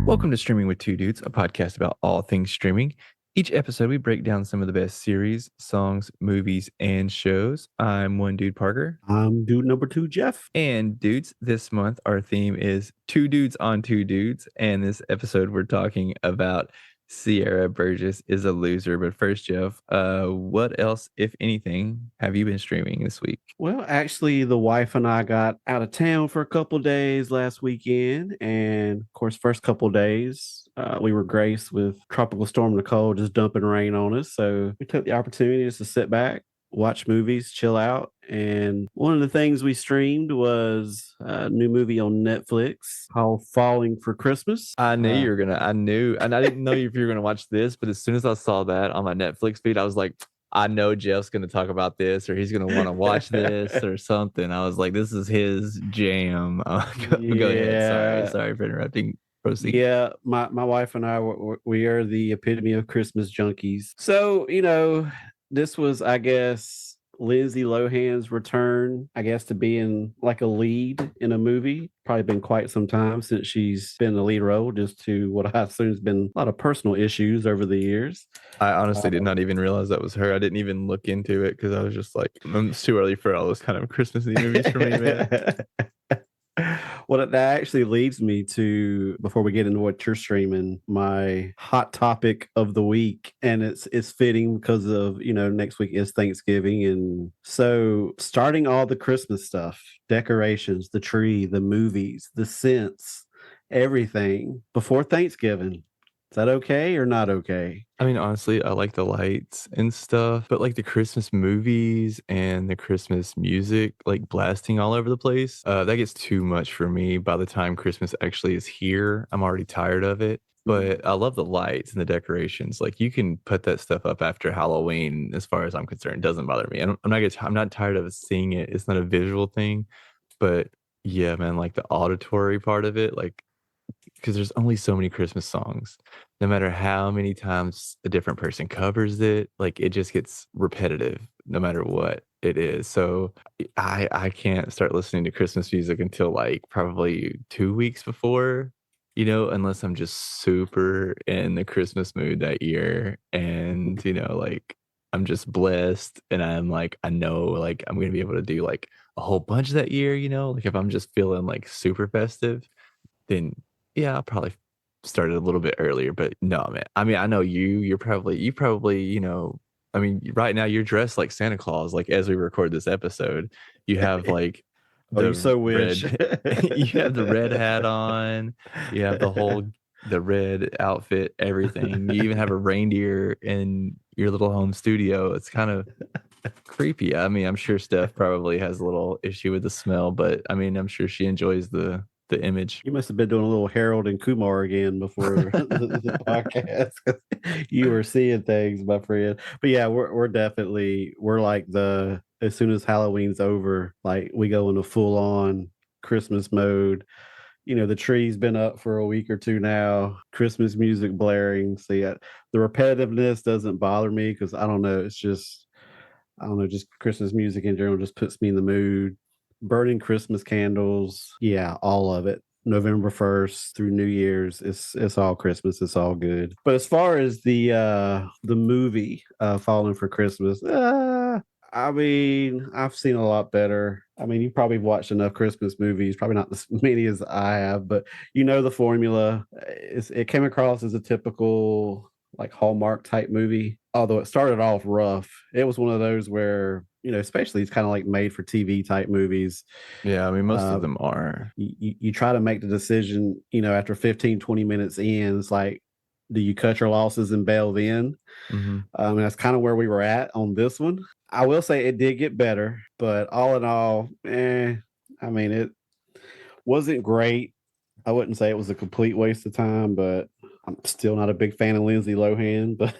Welcome to Streaming with Two Dudes, a podcast about all things streaming. Each episode, we break down some of the best series, songs, movies, and shows. I'm one dude, Parker. I'm dude number 2, Jeff. And dudes, this month, our theme is Two Dudes on Two Dudes. And this episode, we're talking about Sierra Burgess is a loser. But first, Jeff, what else, if anything, have you been streaming this week? Well, actually, the wife and I got out of town for a couple days last weekend. And of course, first couple days, we were graced with Tropical Storm Nicole just dumping rain on us. So we took the opportunity just to sit back, watch movies, chill out. And one of the things we streamed was a new movie on Netflix called Falling for Christmas. I knew you were gonna. I knew, and I didn't know if you were gonna watch this, but as soon as I saw that on my Netflix feed, I was like, I know Jeff's gonna talk about this, or he's gonna want to watch this, or something. I was like, this is his jam. Go ahead. Sorry for interrupting. Proceed. Yeah, my wife and I, we are the epitome of Christmas junkies. So, this was, I guess, Lindsay Lohan's return, I guess, to being like a lead in a movie. Probably been quite some time since she's been in the lead role, just to what I assume has been a lot of personal issues over the years. I honestly did not even realize that was her. I didn't even look into it because I was just like, it's too early for all those kind of Christmassy movies for me, man. Well, that actually leads me to, before we get into what you're streaming, my hot topic of the week. And it's fitting because of, next week is Thanksgiving. And so starting all the Christmas stuff, decorations, the tree, the movies, the scents, everything before Thanksgiving. Is that okay or not okay? I mean, honestly, I like the lights and stuff, but like the Christmas movies and the Christmas music, like blasting all over the place, that gets too much for me. By the time Christmas actually is here, I'm already tired of it. But I love the lights and the decorations. Like you can put that stuff up after Halloween, as far as I'm concerned. It doesn't bother me. I'm not tired of seeing it. It's not a visual thing, but yeah, man, like the auditory part of it, like because there's only so many Christmas songs. No matter how many times a different person covers it, like it just gets repetitive no matter what it is. So I can't start listening to Christmas music until like probably 2 weeks before, unless I'm just super in the Christmas mood that year and, like I'm just blessed and I'm like I know like I'm going to be able to do like a whole bunch that year, like if I'm just feeling like super festive, then yeah, I'll probably start it a little bit earlier, but no, man. I mean, I know you probably, I mean, right now you're dressed like Santa Claus, like as we record this episode. You have like Oh, you so wish. you have the red hat on, you have the red outfit, everything. You even have a reindeer in your little home studio. It's kind of creepy. I mean, I'm sure Steph probably has a little issue with the smell, but I mean, I'm sure she enjoys the image. You must have been doing a little Harold and Kumar again before the podcast. You were seeing things, my friend. But yeah, we're like as soon as Halloween's over, like we go into full on Christmas mode. The tree's been up for a week or two now, Christmas music blaring. So yeah, the repetitiveness doesn't bother me because I don't know, just Christmas music in general just puts me in the mood. Burning Christmas candles, yeah, all of it. November 1st through New Year's, it's all Christmas, it's all good. But as far as the movie Falling for Christmas, I mean, I've seen a lot better. I mean, you probably watched enough Christmas movies, probably not as many as I have, but you know the formula. It came across as a typical like Hallmark type movie, although it started off rough. It was one of those where, especially it's kind of like made for TV type movies. Yeah, I mean, most of them are. You try to make the decision, after 15, 20 minutes in, it's like, do you cut your losses and bail then? Mm-hmm. And that's kind of where we were at on this one. I will say it did get better, but all in all, I mean, it wasn't great. I wouldn't say it was a complete waste of time, but I'm still not a big fan of Lindsay Lohan. But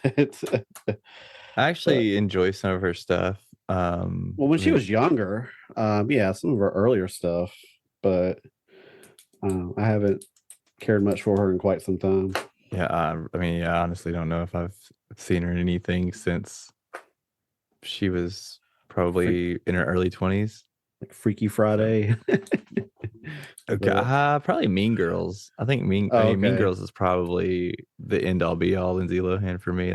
I actually enjoy some of her stuff. When she was younger, yeah, some of her earlier stuff, but I haven't cared much for her in quite some time. Yeah, I mean, I honestly don't know if I've seen her in anything since she was probably in her early 20s. like Freaky So Friday. okay, But probably Mean Girls. I oh, mean, Mean okay. Girls is probably the end all be all Lindsay Lohan for me.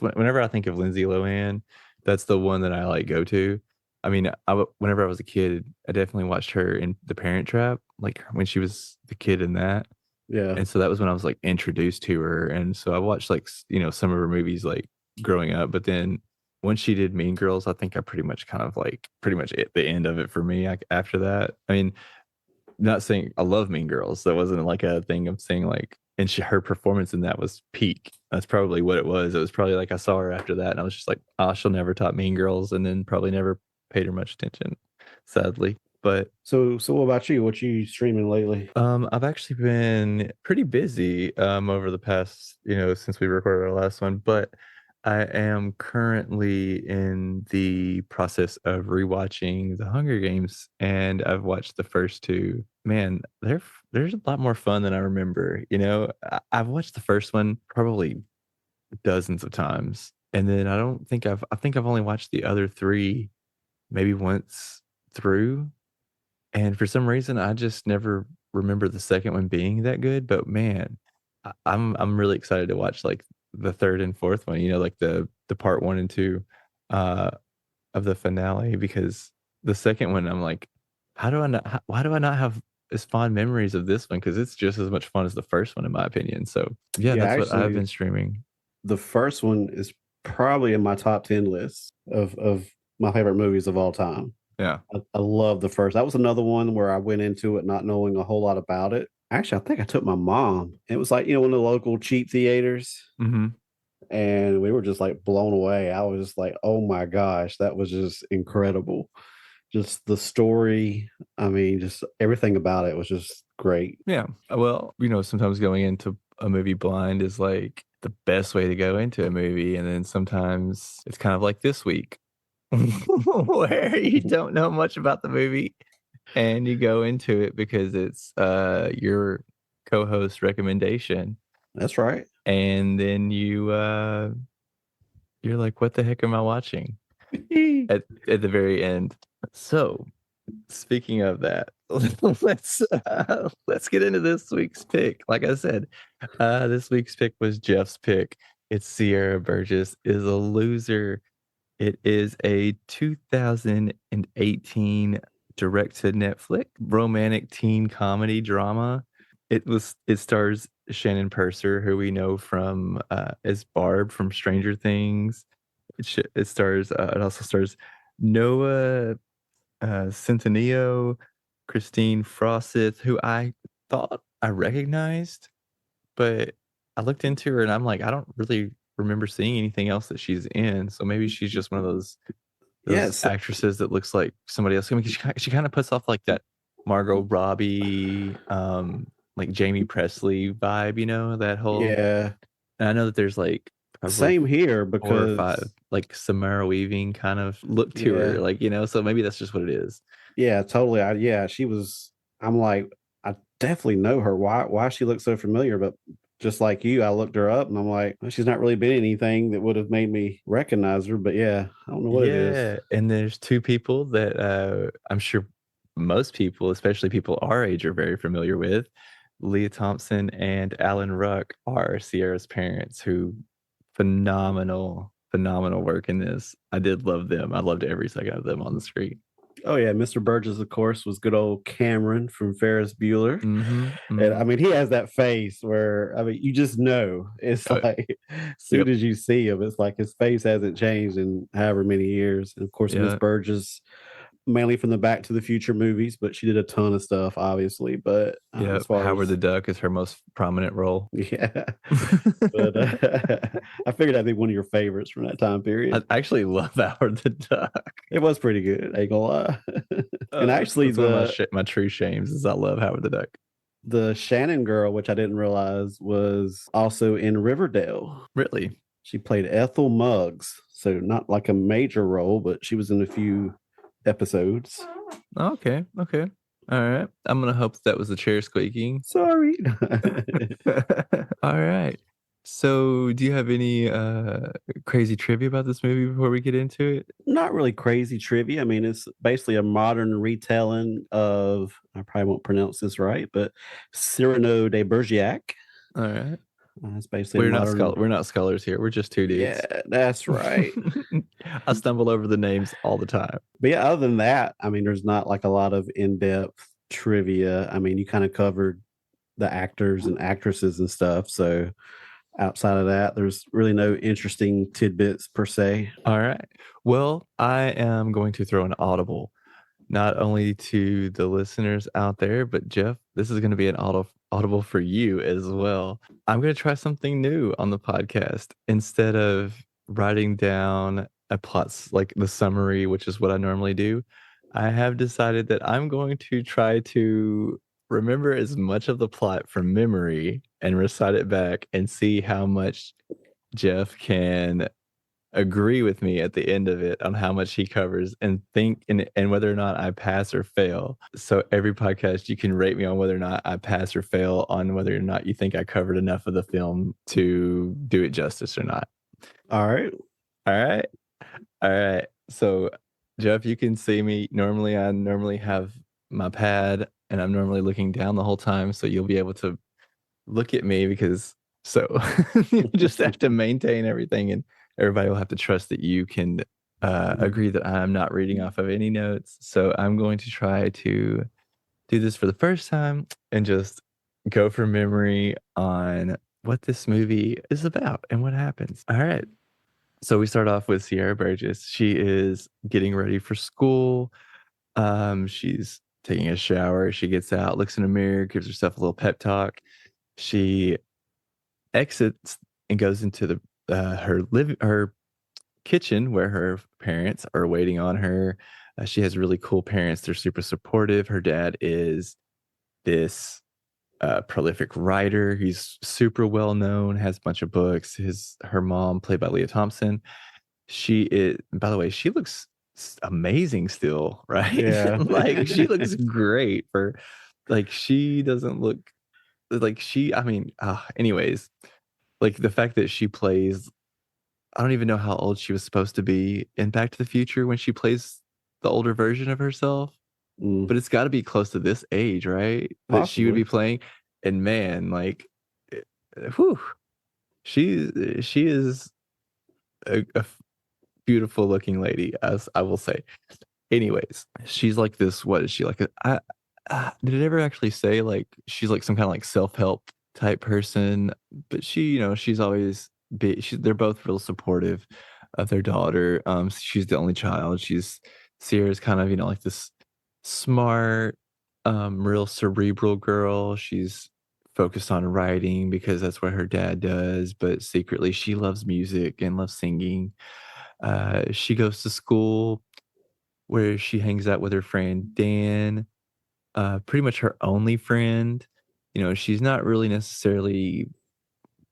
Whenever I think of Lindsay Lohan, that's the one that I like go to. I mean, whenever I was a kid, I definitely watched her in The Parent Trap, like when she was the kid in that. Yeah. And so that was when I was like introduced to her. And so I watched like, some of her movies like growing up. But then once she did Mean Girls, I think I pretty much kind of like pretty much the end of it for me after that. I mean, not saying I love Mean Girls. That wasn't like a thing. I'm saying like, and her performance in that was peak. That's probably what it was. It was probably like I saw her after that, and I was just like, oh, she'll never top Mean Girls, and then probably never paid her much attention, sadly. But So what about you? What you streaming lately? I've actually been pretty busy over the past, since we recorded our last one, but I am currently in the process of rewatching The Hunger Games, and I've watched the first two. Man, there's a lot more fun than I remember. I've watched the first one probably dozens of times, and then I think I've only watched the other three maybe once through. And for some reason, I just never remember the second one being that good, but man, I'm really excited to watch, like, the 3rd and 4th one, like, the part 1 and 2, uh, of the finale, because the second one, I'm like, "How do I not why do I not have as fond memories of this one?" Because it's just as much fun as the first one, in my opinion, so, yeah, Yeah, that's what I've actually, been streaming. the first one is probably in my top 10 list of my favorite movies of all time. Yeah. I love the first. That was another one where I went into it not knowing a whole lot about it. Actually, I think I took my mom. It was like, one of the local cheap theaters, Mhm. and we were just like blown away. I was just like, oh my gosh, that was just incredible. Just the story. I mean, just everything about it was just great. Yeah. Well, sometimes going into a movie blind is like the best way to go into a movie. And then sometimes it's kind of like this week where you don't know much about the movie and you go into it because it's your co-host recommendation. That's right. And then you're like, what the heck am I watching? At the very end. So speaking of that, let's get into this week's pick. Like I said, this week's pick was Jeff's pick. It's Sierra Burgess is a loser. It is a 2018 direct to Netflix romantic teen comedy drama. It stars Shannon Purser, who we know from as Barb from Stranger Things. It also stars Noah Centineo, Christine Frossith, who I thought I recognized, but I looked into her and I'm like, I don't really remember seeing anything else that she's in. So maybe she's just one of those Yes. actresses that looks like somebody else. I mean, she kind of puts off like that Margot Robbie, like Jamie Presley vibe, that whole. Yeah. And I know that there's like probably Same here four or five because like Samara Weaving kind of look to her, yeah. like, so maybe that's just what it is. Yeah, totally. Yeah, she was I'm like, I definitely know her. Why she looks so familiar? But just like you, I looked her up and I'm like, well, she's not really been anything that would have made me recognize her. But yeah, I don't know what it is. Yeah, and there's two people that I'm sure most people, especially people our age, are very familiar with. Leah Thompson and Alan Ruck are Sierra's parents, who phenomenal work in this. I did love them. I loved every second of them on the screen. Oh yeah, Mr. Burgess, of course, was good old Cameron from Ferris Bueller. Mm-hmm. And Mm-hmm. I mean, he has that face where I mean, you just know it's Oh, like as soon yep. as you see him, it's like his face hasn't changed in however many years. And of course, Miss Yeah. Burgess, mainly from the Back to the Future movies, but she did a ton of stuff, obviously. But Yeah. as far Howard as the Duck is her most prominent role. yeah, but I figured that'd be one of your favorites from that time I period. actually love Howard the Duck. It was pretty good, ain't gonna lie. And actually, That's one of my true shames is I love Howard the Duck. the Shannon girl, which I didn't realize was also in Riverdale. Really? She played Ethel Muggs, so not like a major role, but she was in a few episodes. Okay. Okay. All right. I'm gonna hope that was the chair squeaking. Sorry. All right. So, do you have any crazy trivia about this movie before we get into it? Not really crazy trivia. I mean, it's basically a modern retelling of, I probably won't pronounce this right, but Cyrano de Bergerac. All right. It's basically a modern. We're not scholars here. We're just two Yeah, dudes. that's right. I stumble over the names all the time. But yeah, other than that, I mean, there's not like a lot of in-depth trivia. I mean, you kind of covered the actors and actresses and stuff. So outside of that, there's really no interesting tidbits per se. All right. Well, I am going to throw an audible, not only to the listeners out there, but Jeff, this is going to be an audible for you as well. I'm going to try something new on the podcast. Instead of writing down a like the summary, which is what I normally do, I have decided that I'm going to try to remember as much of the plot from memory and recite it back and see how much Jeff can agree with me at the end of it on how much he covers and think and whether or not I pass or fail. So every podcast you can rate me on whether or not I pass or fail on whether or not you think I covered enough of the film to do it justice or not. All right. All right. All right. So Jeff, you can see me. I normally have my pad and I'm normally looking down the whole time. So you'll be able to look at me because so you just have to maintain everything and everybody will have to trust that you can agree that I'm not reading off of any notes. So I'm going to try to do this for the first time and just go from memory on what this movie is about and what happens. All right. So we start off with Sierra Burgess. She is getting ready for school. She's taking a shower. She gets out, looks in a mirror, gives herself a little pep talk. She exits and goes into the her kitchen where her parents are waiting on her. She has really cool parents. They're super supportive. Her dad is this prolific writer. He's super well known, has a bunch of books. Her mom, played by Leah Thompson, she is. By the way, she looks amazing still, right? Yeah. Like she looks great for like she doesn't look like she. I mean, anyways, like the fact that she plays I don't even know how old she was supposed to be in Back to the Future when she plays the older version of herself, Mm, but it's gotta be close to this age, right? That she would possibly. be playing, and man, like, whew, she is a beautiful looking lady, as I will say. Anyways, she's like this what is she like did it ever actually say, like, she's like some kinda, like, self-help type person? But she's always they're both real supportive of their daughter. She's the only child. Sierra's kind of, like, this smart, real cerebral girl. She's focused on writing because that's what her dad does, but secretly she loves music and loves singing. She goes to school where she hangs out with her friend Dan, pretty much her only friend. She's not really necessarily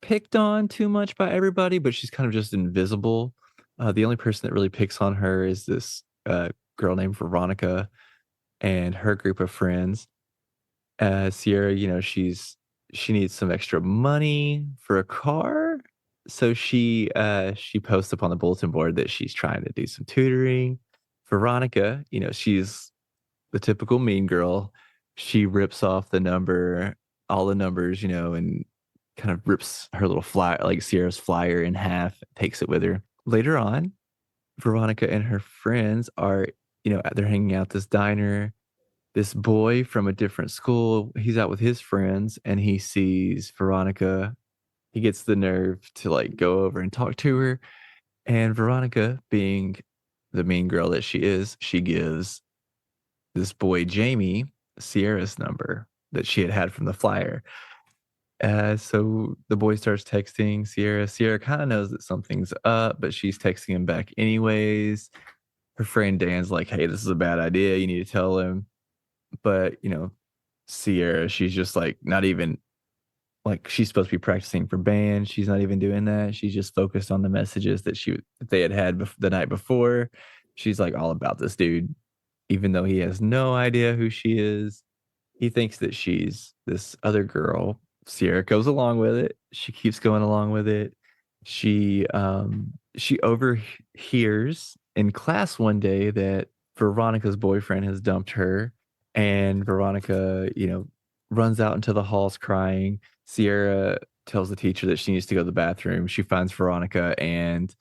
picked on too much by everybody, but she's kind of just invisible. The only person that really picks on her is this girl named Veronica and her group of friends. Sierra, she needs some extra money for a car, so she posts up on the bulletin board that she's trying to do some tutoring. Veronica, she's the typical mean girl. She rips off all the numbers, and kind of rips her little flyer, like Sierra's flyer, in half, takes it with her. Later on, Veronica and her friends are, they're hanging out at this diner. This boy from a different school, he's out with his friends and he sees Veronica. He gets the nerve to like go over and talk to her. And Veronica, being the mean girl that she is, she gives this boy Jamie Sierra's number that she had from the flyer. So the boy starts texting Sierra. Sierra kind of knows that something's up, but she's texting him back anyways. Her friend Dan's like, "Hey, this is a bad idea. You need to tell him." But Sierra, she's just like not even like she's supposed to be practicing for band. She's not even doing that. She's just focused on the messages that they had the night before. She's like all about this dude, even though he has no idea who she is. He thinks that she's this other girl Sierra goes along with it. She keeps going along with it. She overhears in class one day that Veronica's boyfriend has dumped her, and Veronica, runs out into the halls crying. Sierra tells the teacher that she needs to go to the bathroom. She finds Veronica and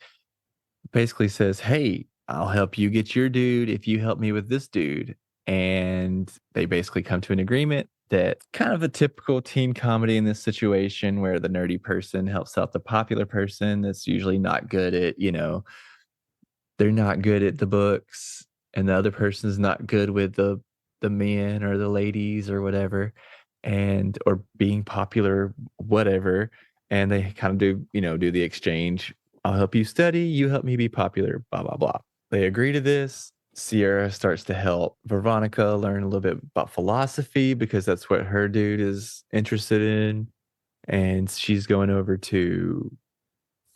basically says, "Hey, I'll help you get your dude if you help me with this dude." And they basically come to an agreement that kind of a typical teen comedy in this situation where the nerdy person helps out the popular person that's usually not good at, they're not good at the books and the other person's not good with the men or the ladies or whatever and or being popular whatever and they kind of do the exchange. I'll help you study, you help me be popular, blah blah blah. They agree to this. Sierra starts to help Veronica learn a little bit about philosophy because that's what her dude is interested in, and she's going over to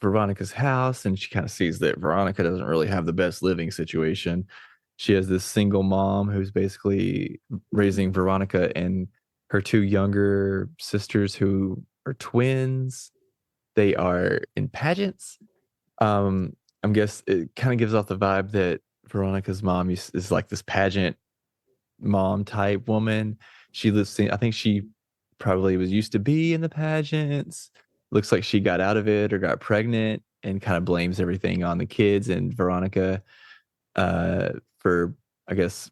Veronica's house and she kind of sees that Veronica doesn't really have the best living situation. She has this single mom who's basically raising Veronica and her two younger sisters who are twins. They are in pageants. I'm guess it kind of gives off the vibe that Veronica's mom is like this pageant mom type woman. She lives I think she probably was used to be in the pageants. Looks like she got out of it or got pregnant and kind of blames everything on the kids and Veronica for I guess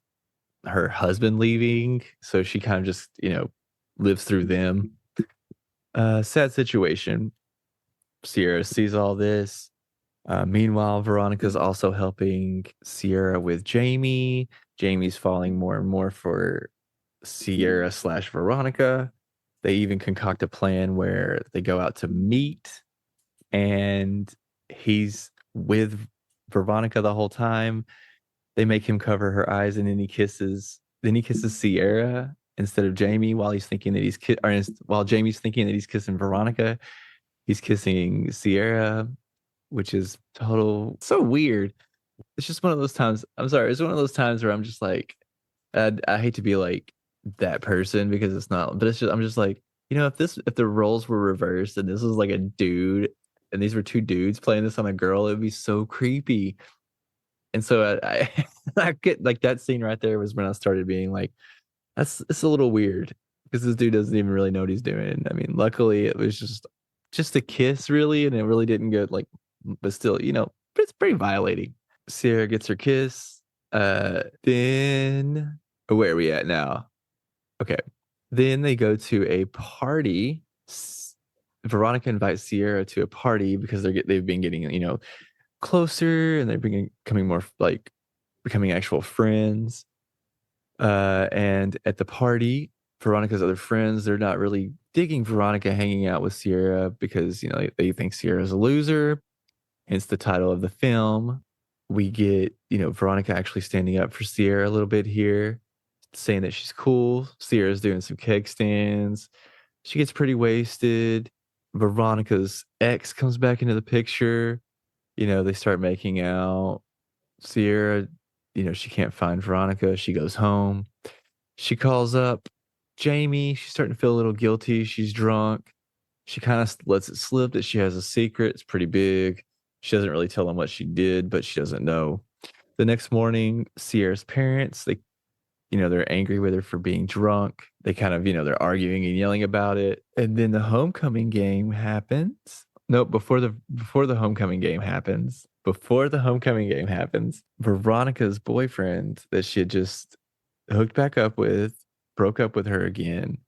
her husband leaving. So she kind of just, lives through them. Sad situation. Sierra sees all this. Meanwhile, Veronica's also helping Sierra with Jamie. Jamie's falling more and more for Sierra slash Veronica. They even concoct a plan where they go out to meet and he's with Veronica the whole time. They make him cover her eyes and then he kisses Sierra instead of Jamie while he's thinking that while Jamie's thinking that he's kissing Veronica, he's kissing Sierra, which is so weird. It's just one of those times. I'm sorry. It's one of those times where I'm just like, I hate to be like that person because it's not, but I'm just like, if the roles were reversed and this was like a dude and these were two dudes playing this on a girl, it would be so creepy. And so I get like that scene right there was when I started being like, it's a little weird because this dude doesn't even really know what he's doing. I mean, luckily it was just a kiss really, and it really didn't go like, but still, it's pretty violating. Sierra gets her kiss. Then where are we at now? Okay. Then they go to a party. Veronica invites Sierra to a party because they've been getting, closer and they're becoming more like becoming actual friends. And at the party, Veronica's other friends, they're not really digging Veronica hanging out with Sierra because, they think Sierra's a loser, hence the title of the film. We get, Veronica actually standing up for Sierra a little bit here, saying that she's cool. Sierra's doing some keg stands. She gets pretty wasted. Veronica's ex comes back into the picture. They start making out. Sierra, she can't find Veronica. She goes home. She calls up Jamie. She's starting to feel a little guilty. She's drunk. She kind of lets it slip that she has a secret. It's pretty big. She doesn't really tell them what she did, but she doesn't know. The next morning, Sierra's parents, they're angry with her for being drunk. They kind of, they're arguing and yelling about it. And then the homecoming game happens. No, before the homecoming game happens. Before the homecoming game happens, Veronica's boyfriend that she had just hooked back up with broke up with her again.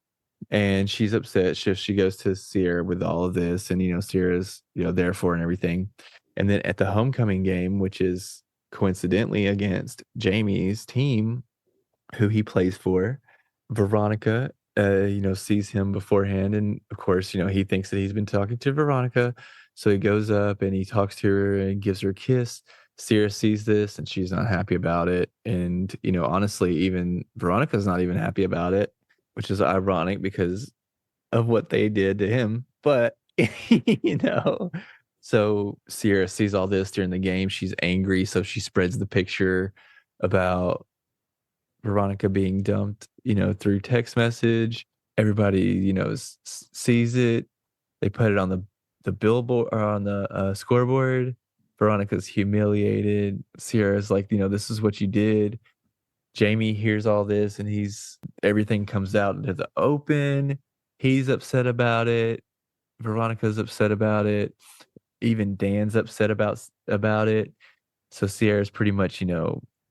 And she's upset. She goes to Sierra with all of this, and Sierra's there for and everything. And then at the homecoming game, which is coincidentally against Jamie's team, who he plays for, Veronica, sees him beforehand, and of course, he thinks that he's been talking to Veronica, so he goes up and he talks to her and gives her a kiss. Sierra sees this and she's not happy about it, and honestly, even Veronica's not even happy about it, which is ironic because of what they did to him. But you know, so Sierra sees all this during the game. She's angry, so she spreads the picture about Veronica being dumped, through text message. everybody, sees it. They put it on the billboard or on the scoreboard. Veronica's humiliated. Sierra's like, this is what you did. Jamie hears all this and everything comes out into the open. He's upset about it. Veronica's upset about it. Even Dan's upset about it. So Sierra's pretty much,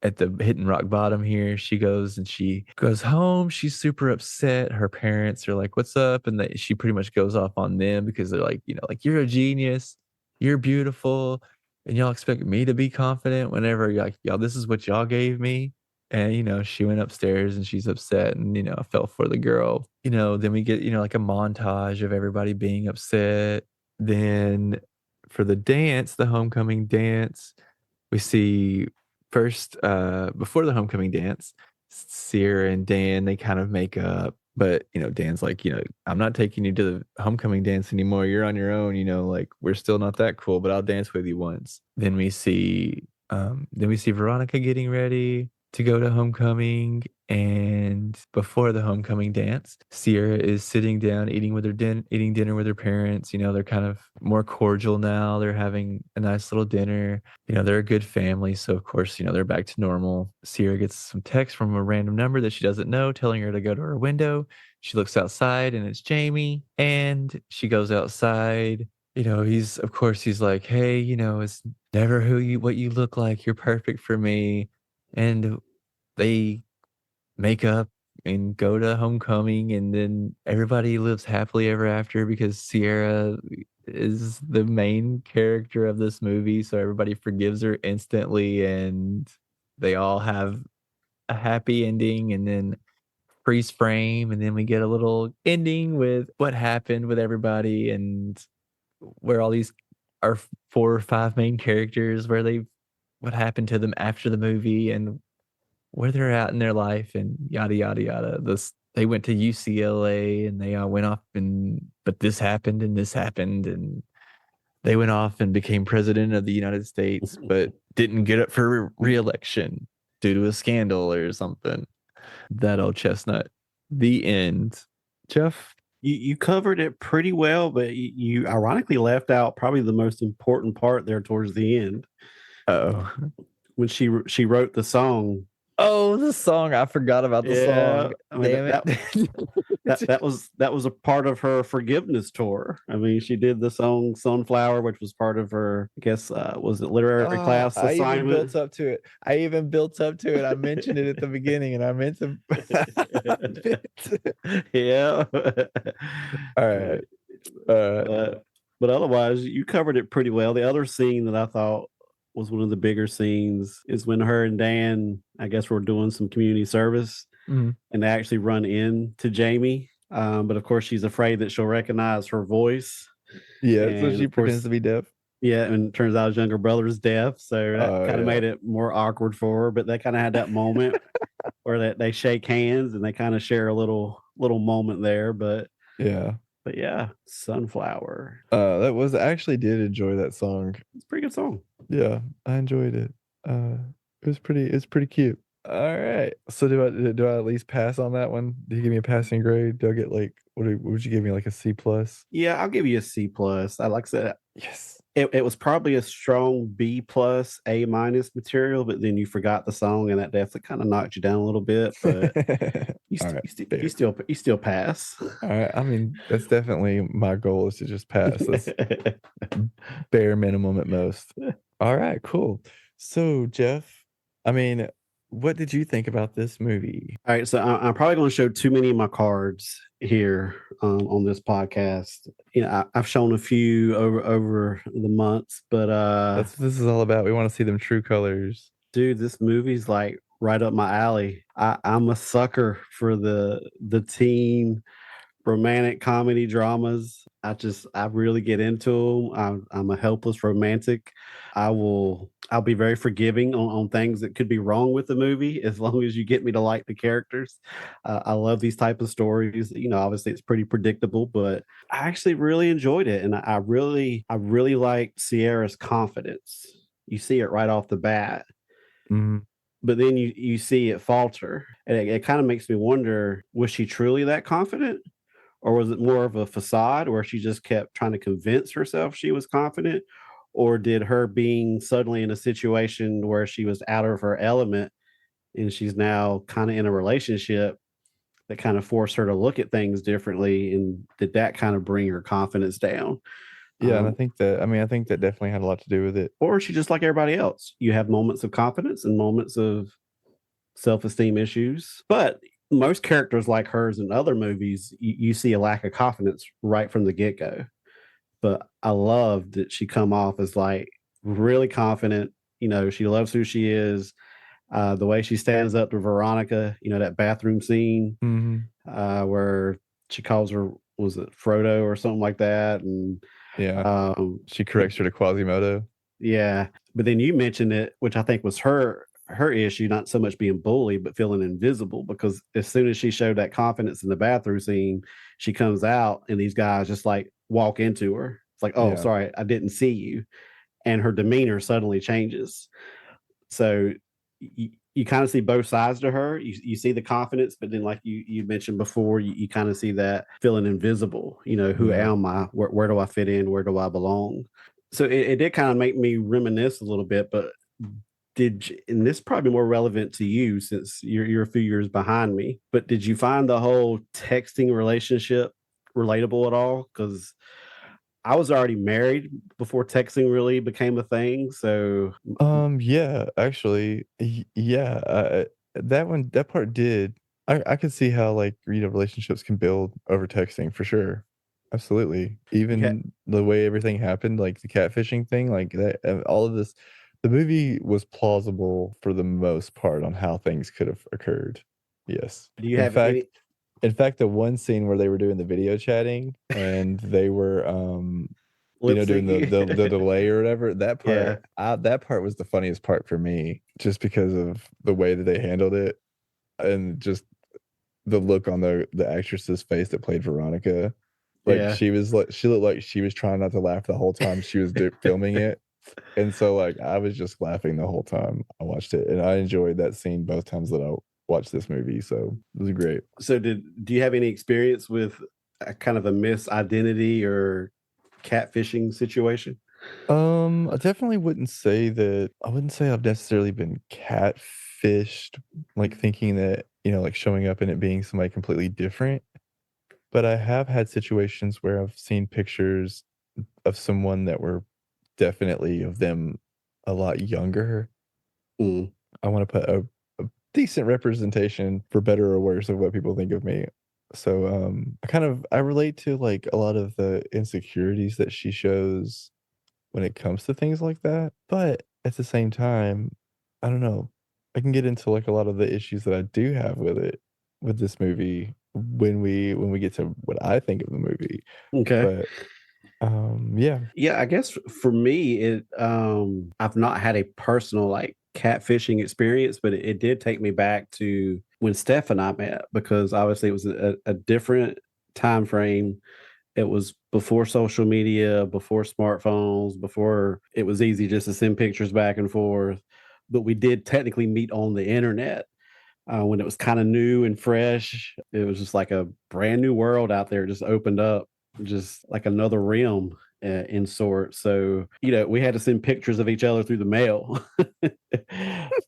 at the hitting rock bottom here. She goes and she goes home. She's super upset. Her parents are like, "What's up?" And she pretty much goes off on them because they're like, like you're a genius, you're beautiful, and y'all expect me to be confident whenever you're like, y'all, this is what y'all gave me. And she went upstairs and she's upset and I felt for the girl. Then we get, like a montage of everybody being upset. Then for the dance, the homecoming dance, we see first before the homecoming dance, Sierra and Dan, they kind of make up, but Dan's like, I'm not taking you to the homecoming dance anymore. You're on your own, like we're still not that cool, but I'll dance with you once. Then we see Veronica getting ready to go to homecoming, and before the homecoming dance, Sierra is sitting down eating dinner with her parents. They're kind of more cordial now. They're having a nice little dinner. They're a good family, so of course, they're back to normal. Sierra gets some text from a random number that she doesn't know, telling her to go to her window. She looks outside and it's Jamie, and she goes outside. He's like, "Hey, it's never what you look like. You're perfect for me." And they make up and go to homecoming, and then everybody lives happily ever after because Sierra is the main character of this movie, so everybody forgives her instantly, and they all have a happy ending, and then freeze frame, and then we get a little ending with what happened with everybody and where all these are 4 or 5 main characters, what happened to them after the movie and where they're at in their life and yada yada yada. They went to UCLA and they all went off, but this happened and this happened, and they went off and became president of the United States, but didn't get up for re-election due to a scandal or something. That old chestnut. The end. Jeff. You covered it pretty well, but you ironically left out probably the most important part there towards the end Oh. when she wrote the song. Oh, the song. I forgot about the Yeah, song. I mean Damn it. that was a part of her forgiveness tour. I mean, she did the song "Sunflower," which was part of her, I guess, was it literary Oh, class I even assignment? built up to it. I mentioned it at the beginning and I meant to. Yeah. All right. Uh, but but otherwise, you covered it pretty well. The other scene that I thought was one of the bigger scenes is when her and Dan, I guess, were doing some community service, mhm. and they actually run into Jamie. But of course, she's afraid that she'll recognize her voice, Yeah, so and she of pretends course, to be deaf. yeah, and it turns out his younger brother's deaf, so that Oh, kind of yeah. made it more awkward for her. But they kind of had that moment where they shake hands and they kind of share a little moment there. Yeah. But yeah, Sunflower. That was I actually did enjoy that song. It's a pretty good song. Yeah, I enjoyed it. Uh, it's pretty cute. All right. So do I at least pass on that one? Do you give me a passing grade? Do I get like what would you give me, like a C plus? Yeah, I'll give you a C plus. I like I said, Yes. it was probably a strong B plus, A minus material, but then you forgot the song, and that definitely kind of knocked you down a little bit. But you All st- right, you, st- you fair. still you still pass. All right. I mean, that's definitely my goal is to just pass. That's bare minimum at most. All right, cool. So, Jeff, I mean, what did you think about this movie? All right, so I'm probably going to show too many of my cards here on this podcast. I've shown a few over the months, but That's what this is all about. We want to see them true colors. dude, this movie's like right up my alley. I'm a sucker for the teen romantic comedy dramas. I really get into them. I'm a helpless romantic. I'll be very forgiving on things that could be wrong with the movie as long as you get me to like the characters. I love these type of stories. Obviously it's pretty predictable, but I actually really enjoyed it, and I really like Sierra's confidence. You see it right off the bat, Mhm. but then you see it falter, and it kind of makes me wonder: was she truly that confident? Or was it more of a facade where she just kept trying to convince herself she was confident? Or did her being suddenly in a situation where she was out of her element and she's now kind of in a relationship that kind of forced her to look at things differently? And did that kind of bring her confidence down? Yeah, and Um, I think that definitely had a lot to do with it. or is she just like everybody else? You have moments of confidence and moments of self-esteem issues. But most characters like hers in other movies, you see a lack of confidence right from the get-go. But I love that she come off as like really confident. She loves who she is. The way she stands up to Veronica, that bathroom scene Mhm. where she calls her, was it Frodo or something like that? And Yeah. She but corrects her to Quasimodo. yeah, but then you mentioned it, which I think was her issue, not so much being bullied, but feeling invisible. Because as soon as she showed that confidence in the bathroom scene, she comes out and these guys just like walk into her. It's like, oh, Yeah. sorry, I didn't see you, and her demeanor suddenly changes. So you kind of see both sides to her. You see the confidence, but then like you mentioned before, you kind of see that feeling invisible. Who Yeah. am I? Where do I fit in? Where do I belong? So it did kind of make me reminisce a little bit. But and this is probably more relevant to you since you're a few years behind me, but did you find the whole texting relationship relatable at all? Because I was already married before texting really became a thing. So Yeah, actually, yeah, that part did. I could see how, like, relationships can build over texting for sure. Absolutely. you had Even the way everything happened, like the catfishing thing, like that, all of this, the movie was plausible for the most part on how things could have occurred. Yes. do you In have fact any in fact, the one scene where they were doing the video chatting and they were, lip doing the syncing? the delay or whatever, Yeah, that part was the funniest part for me, just because of the way that they handled it and just the look on the actress's face that played Veronica. Like, yeah. she looked like she was trying not to laugh the whole time she was filming it, and so, like, I was just laughing the whole time I watched it, and I enjoyed that scene both times that I watched this movie, so it was great. So do you have any experience with a kind of a misidentity or catfishing situation? I definitely I wouldn't say I've necessarily been catfished, like, thinking that, like, showing up and it being somebody completely different, but I have had situations where I've seen pictures of someone that were definitely of them a lot younger. Mm, I wanna put a decent representation, for better or worse, of what people think of me. So, I relate to, like, a lot of the insecurities that she shows when it comes to things like that, but at the same time, I don't know, I can get into, like, a lot of the issues that I do have with this movie when we get to what I think of the movie, okay. but, yeah. Yeah, I guess for me, I've not had a personal like catfishing experience, but it did take me back to when Steph and I met because obviously it was a different time frame. It was before social media, before smartphones, before it was easy just to send pictures back and forth. But we did technically meet on the internet when it was kind of new and fresh. It was just like a brand new world out there, just opened up, just like another realm in sorts. So, we had to send pictures of each other through the mail.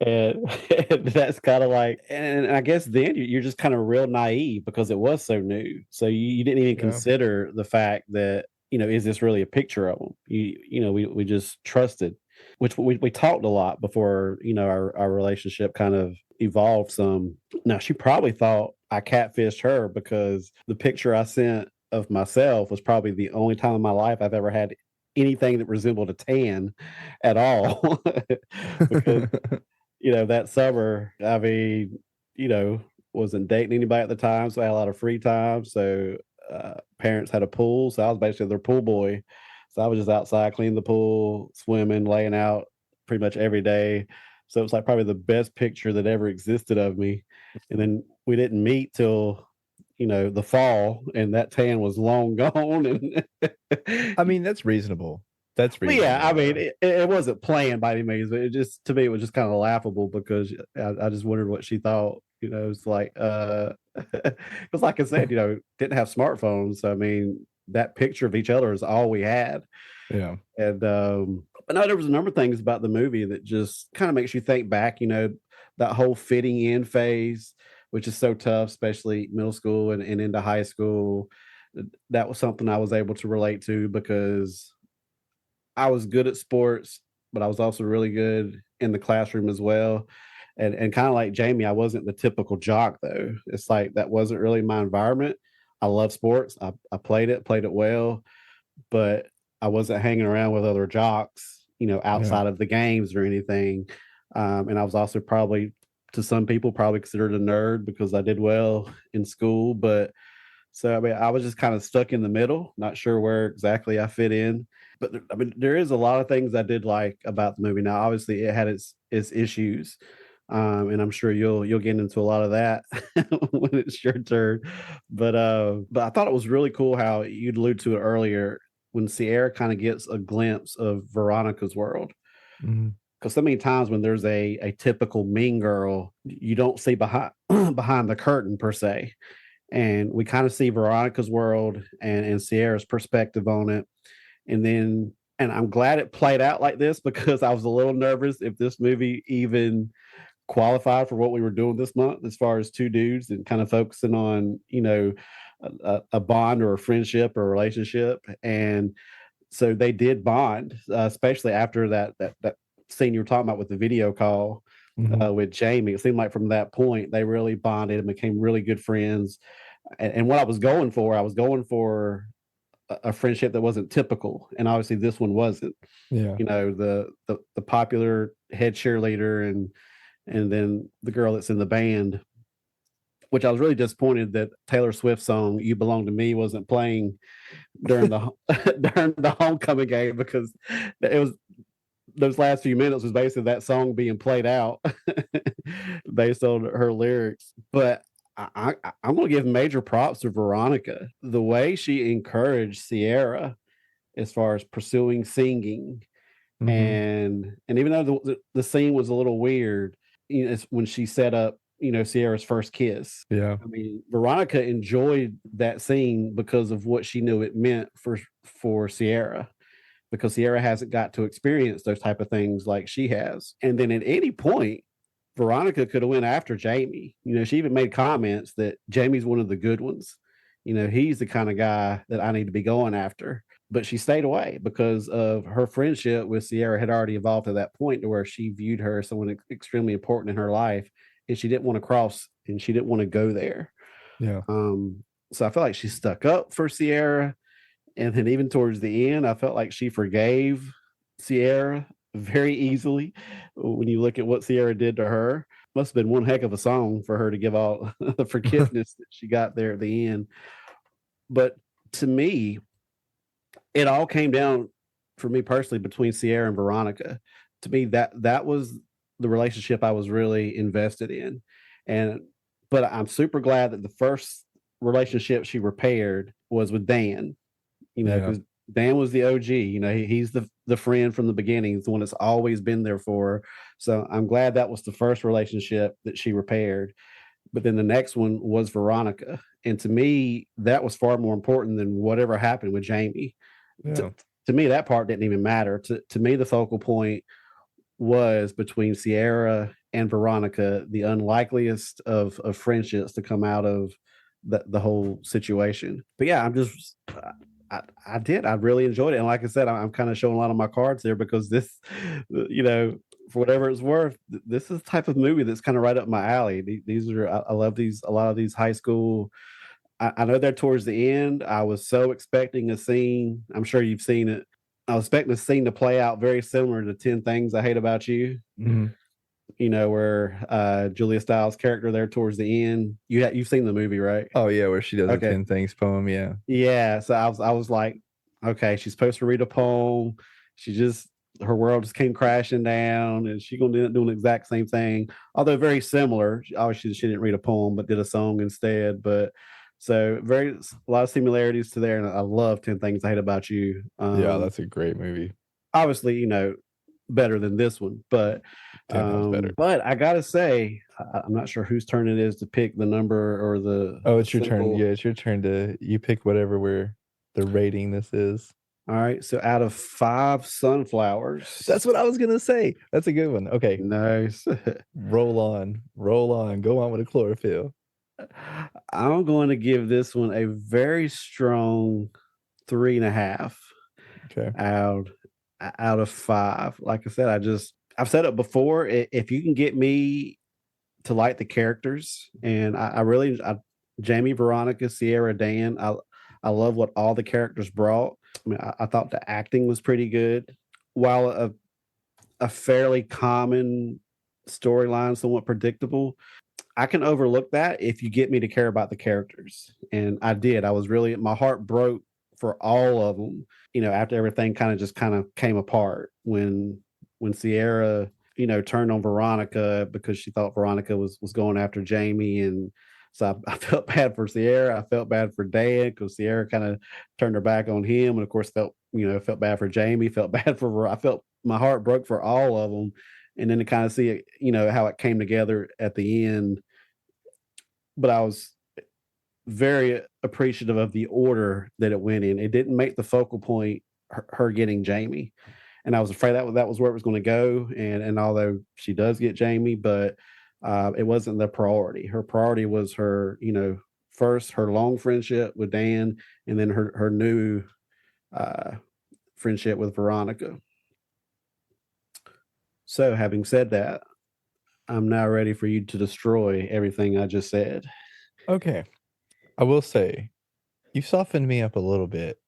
and, and that's kind of like, and I guess then you're just kind of real naive because it was so new. So you didn't even Yeah. consider the fact that, is this really a picture of them? We just trusted, which we talked a lot before, our relationship kind of evolved some. Now, she probably thought I catfished her because the picture I sent of myself was probably the only time in my life I've ever had anything that resembled a tan at all. Because, that summer, I mean, you know, wasn't dating anybody at the time, so I had a lot of free time. So, parents had a pool, so I was basically their pool boy. So I was just outside cleaning the pool, swimming, laying out pretty much every day. So it was like probably the best picture that ever existed of me. And then we didn't meet till, the fall, and that tan was long gone. And I mean, that's reasonable. That's well, yeah, I reasonable, mean, yeah. it wasn't planned by any means, but it just to me it was just kind of laughable because I just wondered what she thought. It's like, because like I said, didn't have smartphones. So, I mean, that picture of each other is all we had. Yeah. And but no, there was a number of things about the movie that just kind of makes you think back, that whole fitting in phase, which is so tough, especially middle school and into high school. That was something I was able to relate to because I was good at sports, but I was also really good in the classroom as well. And kind of like Jamie, I wasn't the typical jock though. It's like that wasn't really my environment. I love sports. I played it well, but I wasn't hanging around with other jocks, Yeah. outside of the games or anything. And I was also probably, to some people, probably considered a nerd because I did well in school. But so, I mean, I was just kind of stuck in the middle, not sure where exactly I fit in. But I mean, there is a lot of things I did like about the movie. Now, obviously, it had its issues, and I'm sure you'll get into a lot of that when it's your turn. But I thought it was really cool how you'd allude to it earlier when Sierra kind of gets a glimpse of Veronica's world. Mhm. Because so many times when there's a typical mean girl, you don't see behind behind the curtain per se, and we kind of see Veronica's world and Sierra's perspective on it. And I'm glad it played out like this because I was a little nervous if this movie even qualified for what we were doing this month as far as two dudes and kind of focusing on, a bond or a friendship or a relationship. And so they did bond, especially after that scene you were talking about with the video call Mhm. with Jamie. It seemed like from that point they really bonded and became really good friends. And what I was going for a friendship that wasn't typical, and obviously this one wasn't. Yeah. The popular head cheerleader and then the girl that's in the band, which I was really disappointed that Taylor Swift song "You Belong to Me" wasn't playing during the during the homecoming game because it was those last few minutes was basically that song being played out based on her lyrics. But I'm going to give major props to Veronica. The way she encouraged Sierra as far as pursuing singing, Mhm. and even though the scene was a little weird, it's when she set up, Sierra's first kiss. Yeah. I mean, Veronica enjoyed that scene because of what she knew it meant for Sierra, because Sierra hasn't got to experience those type of things like she has. And then at any point, Veronica could have went after Jamie. She even made comments that Jamie's one of the good ones. He's the kind of guy that I need to be going after. But she stayed away because of her friendship with Sierra had already evolved to that point to where she viewed her as someone extremely important in her life, and she didn't want to cross and she didn't want to go there. Yeah. So I feel like she stuck up for Sierra, and then even towards the end, I felt like she forgave Sierra very easily. When you look at what Sierra did to her, must have been one heck of a song for her to give all the forgiveness that she got there at the end. But to me, it all came down for me personally between Sierra and Veronica. To me, that was the relationship I was really invested in. And but I'm super glad that the first relationship she repaired was with Dan, Yeah. because Dan was the OG. He's the friend from the beginning. He's the one that's always been there for her. So I'm glad that was the first relationship that she repaired. But then the next one was Veronica, and to me, that was far more important than whatever happened with Jamie. To, Yeah. to me, that part didn't even matter. To me, the focal point was between Sierra and Veronica, the unlikeliest of friendships to come out of the whole situation. But yeah, I really enjoyed it, and like I said, I'm kind of showing a lot of my cards there because this, for whatever it's worth, this is the type of movie that's kind of right up my alley. These are I love these a lot of these high school. I know they're towards the end. I was so expecting a scene. I'm sure you've seen it. I was expecting a scene to play out very similar to 10 Things I Hate About You, Mhm. where Julia Stiles' character there towards the end. You've seen the movie, right? Oh, yeah, where she does a Okay. 10 things poem, yeah. Yeah. So I was like, okay, she's supposed to read a poem. She just her world just came crashing down, and she gonna end up doing the exact same thing, although very similar. Obviously, she didn't read a poem, but did a song instead. But so a lot of similarities to there, and I love 10 Things I Hate About You. Yeah, that's a great movie. Obviously, better than this one. 10 times better. But I gotta say, I'm not sure whose turn it is to pick the number or Oh, the it's your turn. symbol. Yeah, it's your turn to you pick whatever the rating this is. All right, so out of five That's sunflowers, what I was gonna say. That's a good one. Okay, nice. roll on, go on with the chlorophyll. I'm going to give this one a very strong 3.5 Okay. out out of five. Like I said, I've said it before. If you can get me to like the characters, and Jamie, Veronica, Sierra, Dan, I love what all the characters brought. I mean, I thought the acting was pretty good. While a fairly common storyline, somewhat predictable, I can overlook that if you get me to care about the characters. And I did. I was really my heart broke for all of them. You know, after everything kind of came apart when Sierra, turned on Veronica because she thought Veronica was going after Jamie, and so I felt bad for Sierra. I felt bad for Dan because Sierra kind of turned her back on him, and of course felt bad for Jamie. Felt bad for I felt my heart broke for all of them, and then to kind of see it, how it came together at the end. But I was very appreciative of the order that it went in. It didn't make the focal point her getting Jamie, and I was afraid that was where it was going to go. And although she does get Jamie, but it wasn't the priority. Her priority was her, first her long friendship with Dan, and then her new uh, friendship with Veronica. So, having said that, I'm now ready for you to destroy everything I just said. Okay. I will say, you softened me up a little bit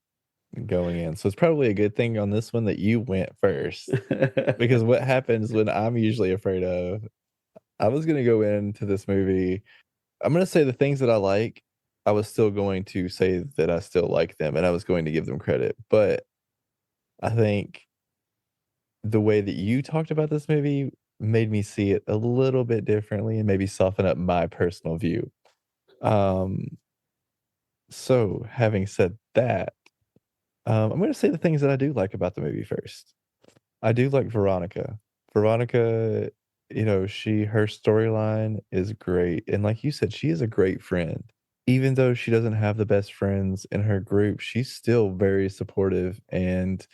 going in. So it's probably a good thing on this one that you went first. Because what happens when I'm usually afraid of, I was gonna go into this movie. I'm gonna say the things that I like, I was still going to say that I still like them and I was going to give them credit. But I think the way that you talked about this movie made me see it a little bit differently and maybe soften up my personal view. Um, so having said that, I'm gonna say the things that I do like about the movie first. I do like Veronica. Veronica, her storyline is great, and like you said, she is a great friend. Even though she doesn't have the best friends in her group, she's still very supportive, and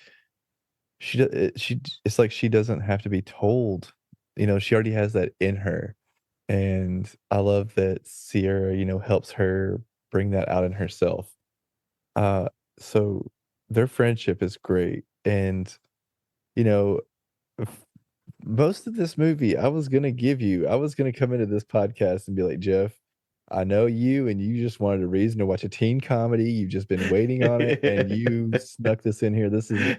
it's like she doesn't have to be told, she already has that in her, and I love that Sierra, helps her bring that out in herself. Uh, so their friendship is great, and, you know, f most of this movie, I was gonna come into this podcast and be like, "Jeff, I know you, and you just wanted a reason to watch a teen comedy, you've just been waiting on it, and you snuck this in here. This is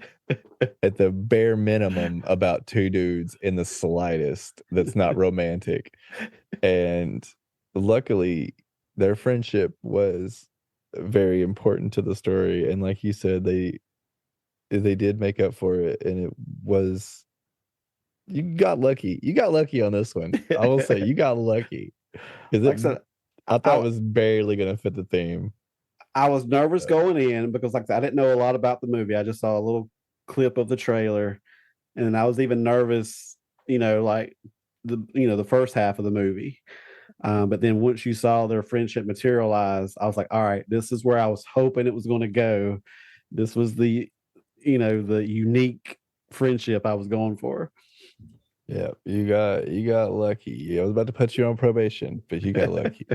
at the bare minimum about 2 dudes in the slightest that's not romantic." And luckily, their friendship was very important to the story, and like you said, they did make up for it, and it was you got lucky. You got lucky on this one. I will say you got lucky because Like I said, I thought it I was barely gonna fit the theme. I was nervous Uh, going in because, like I said, I didn't know a lot about the movie. I just saw a little clip of the trailer, and I was even nervous, like the first half of the movie. But then once you saw their friendship materialize, I was like, all right, this is where I was hoping it was going to go. This was the unique friendship I was going for. yeah, you got lucky. I was about to put you on probation, but you got lucky.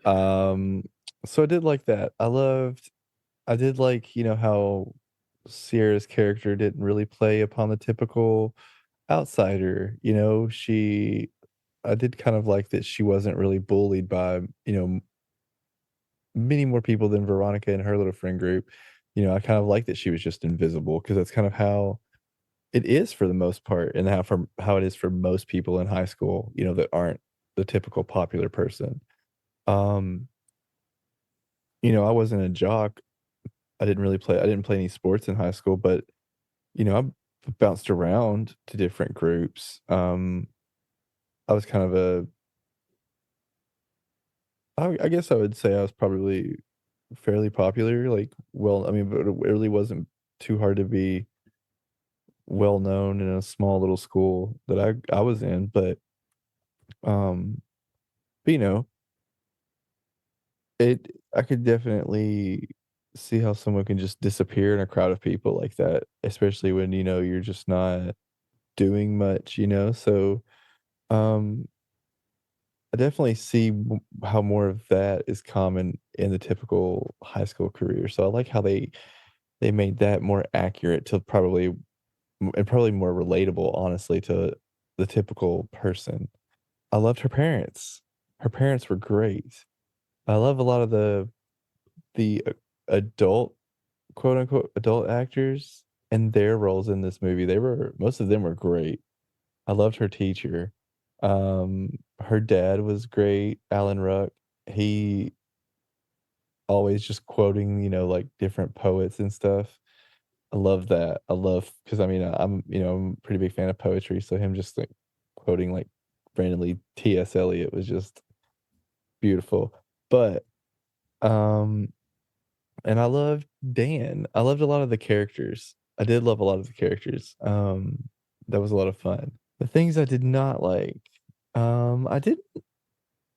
Um, so I did like that. I did like, how Sierra's character didn't really play upon the typical outsider, I did kind of like that she wasn't really bullied by, many more people than Veronica and her little friend group. I kind of like that she was just invisible because that's kind of how it is for the most part and how it is for most people in high school, that aren't the typical popular person. Um, I wasn't a jock. I didn't play any sports in high school, but I bounced around to different groups. I was kind of I guess I would say I was probably fairly popular, like, well, I mean, but it really wasn't too hard to be well known in a small little school that I was in, um, but, I could definitely see how someone can just disappear in a crowd of people like that, especially when, you're just not doing much, so, um, I definitely see how more of that is common in the typical high school career. So I like how they made that more accurate to and probably more relatable, honestly, to the typical person. I loved her parents. Her parents were great. I love a lot of the adult, quote unquote, adult actors and their roles in this movie. Most of them were great. I loved her teacher. Her dad was great, Alan Ruck. He always just quoting, like, different poets and stuff. I love that. I love because I mean, I'm a pretty big fan of poetry, so him just, like, quoting, like, randomly T.S. Eliot was just beautiful. But, um and I loved Dan. I loved a lot of the characters. I did love a lot of the characters. That was a lot of fun. The things I did not like, um, I did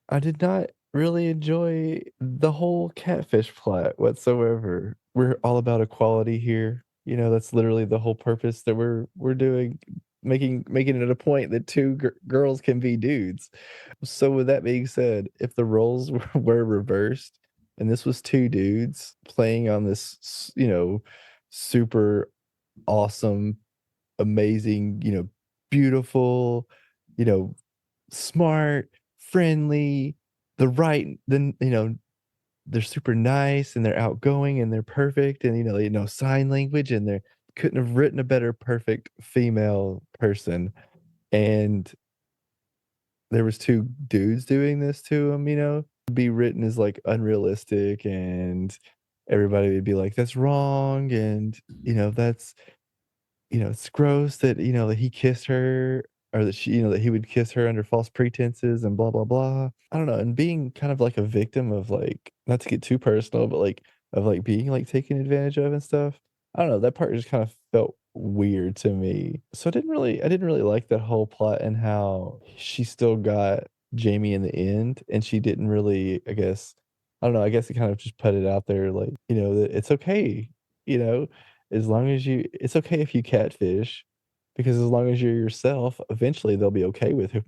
I did not really enjoy the whole catfish plot whatsoever. We're all about equality here. That's literally the whole purpose that we're doing, making it a point that two girls can be dudes. So with that being said, if the roles were reversed and this was two dudes playing on this, super awesome, amazing, beautiful, you know, smart, friendly, then, they're super nice and they're outgoing and they're perfect and, they know sign language and they couldn't have written a better perfect female person. And there was two dudes doing this to him, be written as like unrealistic and everybody would be like, that's wrong. And, that's it's gross that, that he kissed her or that that he would kiss her under false pretenses and blah, blah, blah. I don't know. And being kind of like a victim of like, not to get too personal, but like, of like being like taken advantage of and stuff. I don't know. That part just kind of felt weird to me. So I didn't really like that whole plot and how she still got Jamie in the end. And she didn't really, I don't know. I guess it kind of just put it out there like, that it's okay, you know, as long as it's okay if you catfish, because as long as you're yourself, eventually they'll be okay with who,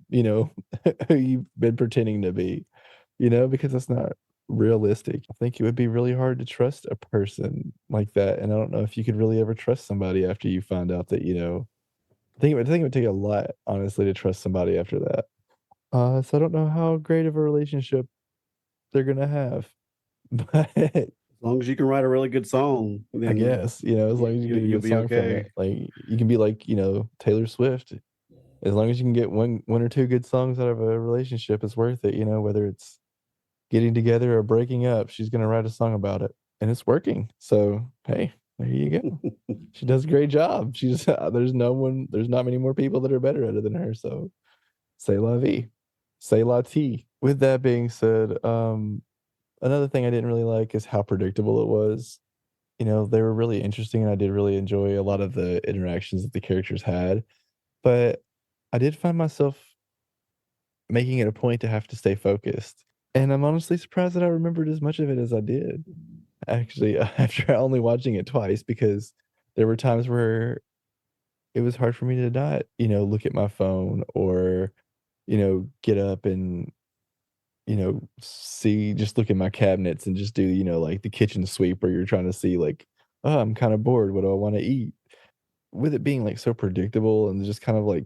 who you've been pretending to be, because it's not realistic. I think it would be really hard to trust a person like that, and I don't know if you could really ever trust somebody after you find out that, I think it would take a lot, honestly, to trust somebody after that. So I don't know how great of a relationship they're gonna have, but As long as you can write a really good song, I then guess, as long as you get a you'll good be song from it, okay. like, you can be like, Taylor Swift. As long as you can get one or 2 good songs out of a relationship, it's worth it, whether it's getting together or breaking up, she's gonna write a song about it, and it's working. So, hey, there you go. She does a great job. She's there's not many more people that are better at it than her, so c'est la vie. C'est la tea. With that being said, another thing I didn't really like is how predictable it was. They were really interesting, and I did really enjoy a lot of the interactions that the characters had, but I did find myself making it a point to have to stay focused, and I'm honestly surprised that I remembered as much of it as I did, actually, after only watching it twice, because there were times where it was hard for me to not, look at my phone or, get up and, just look at my cabinets and just do, like, the kitchen sweep where you're trying to see, like, "Oh, I'm kinda bored. What do I wanna eat?" With it being, like, so predictable and just kind of, like,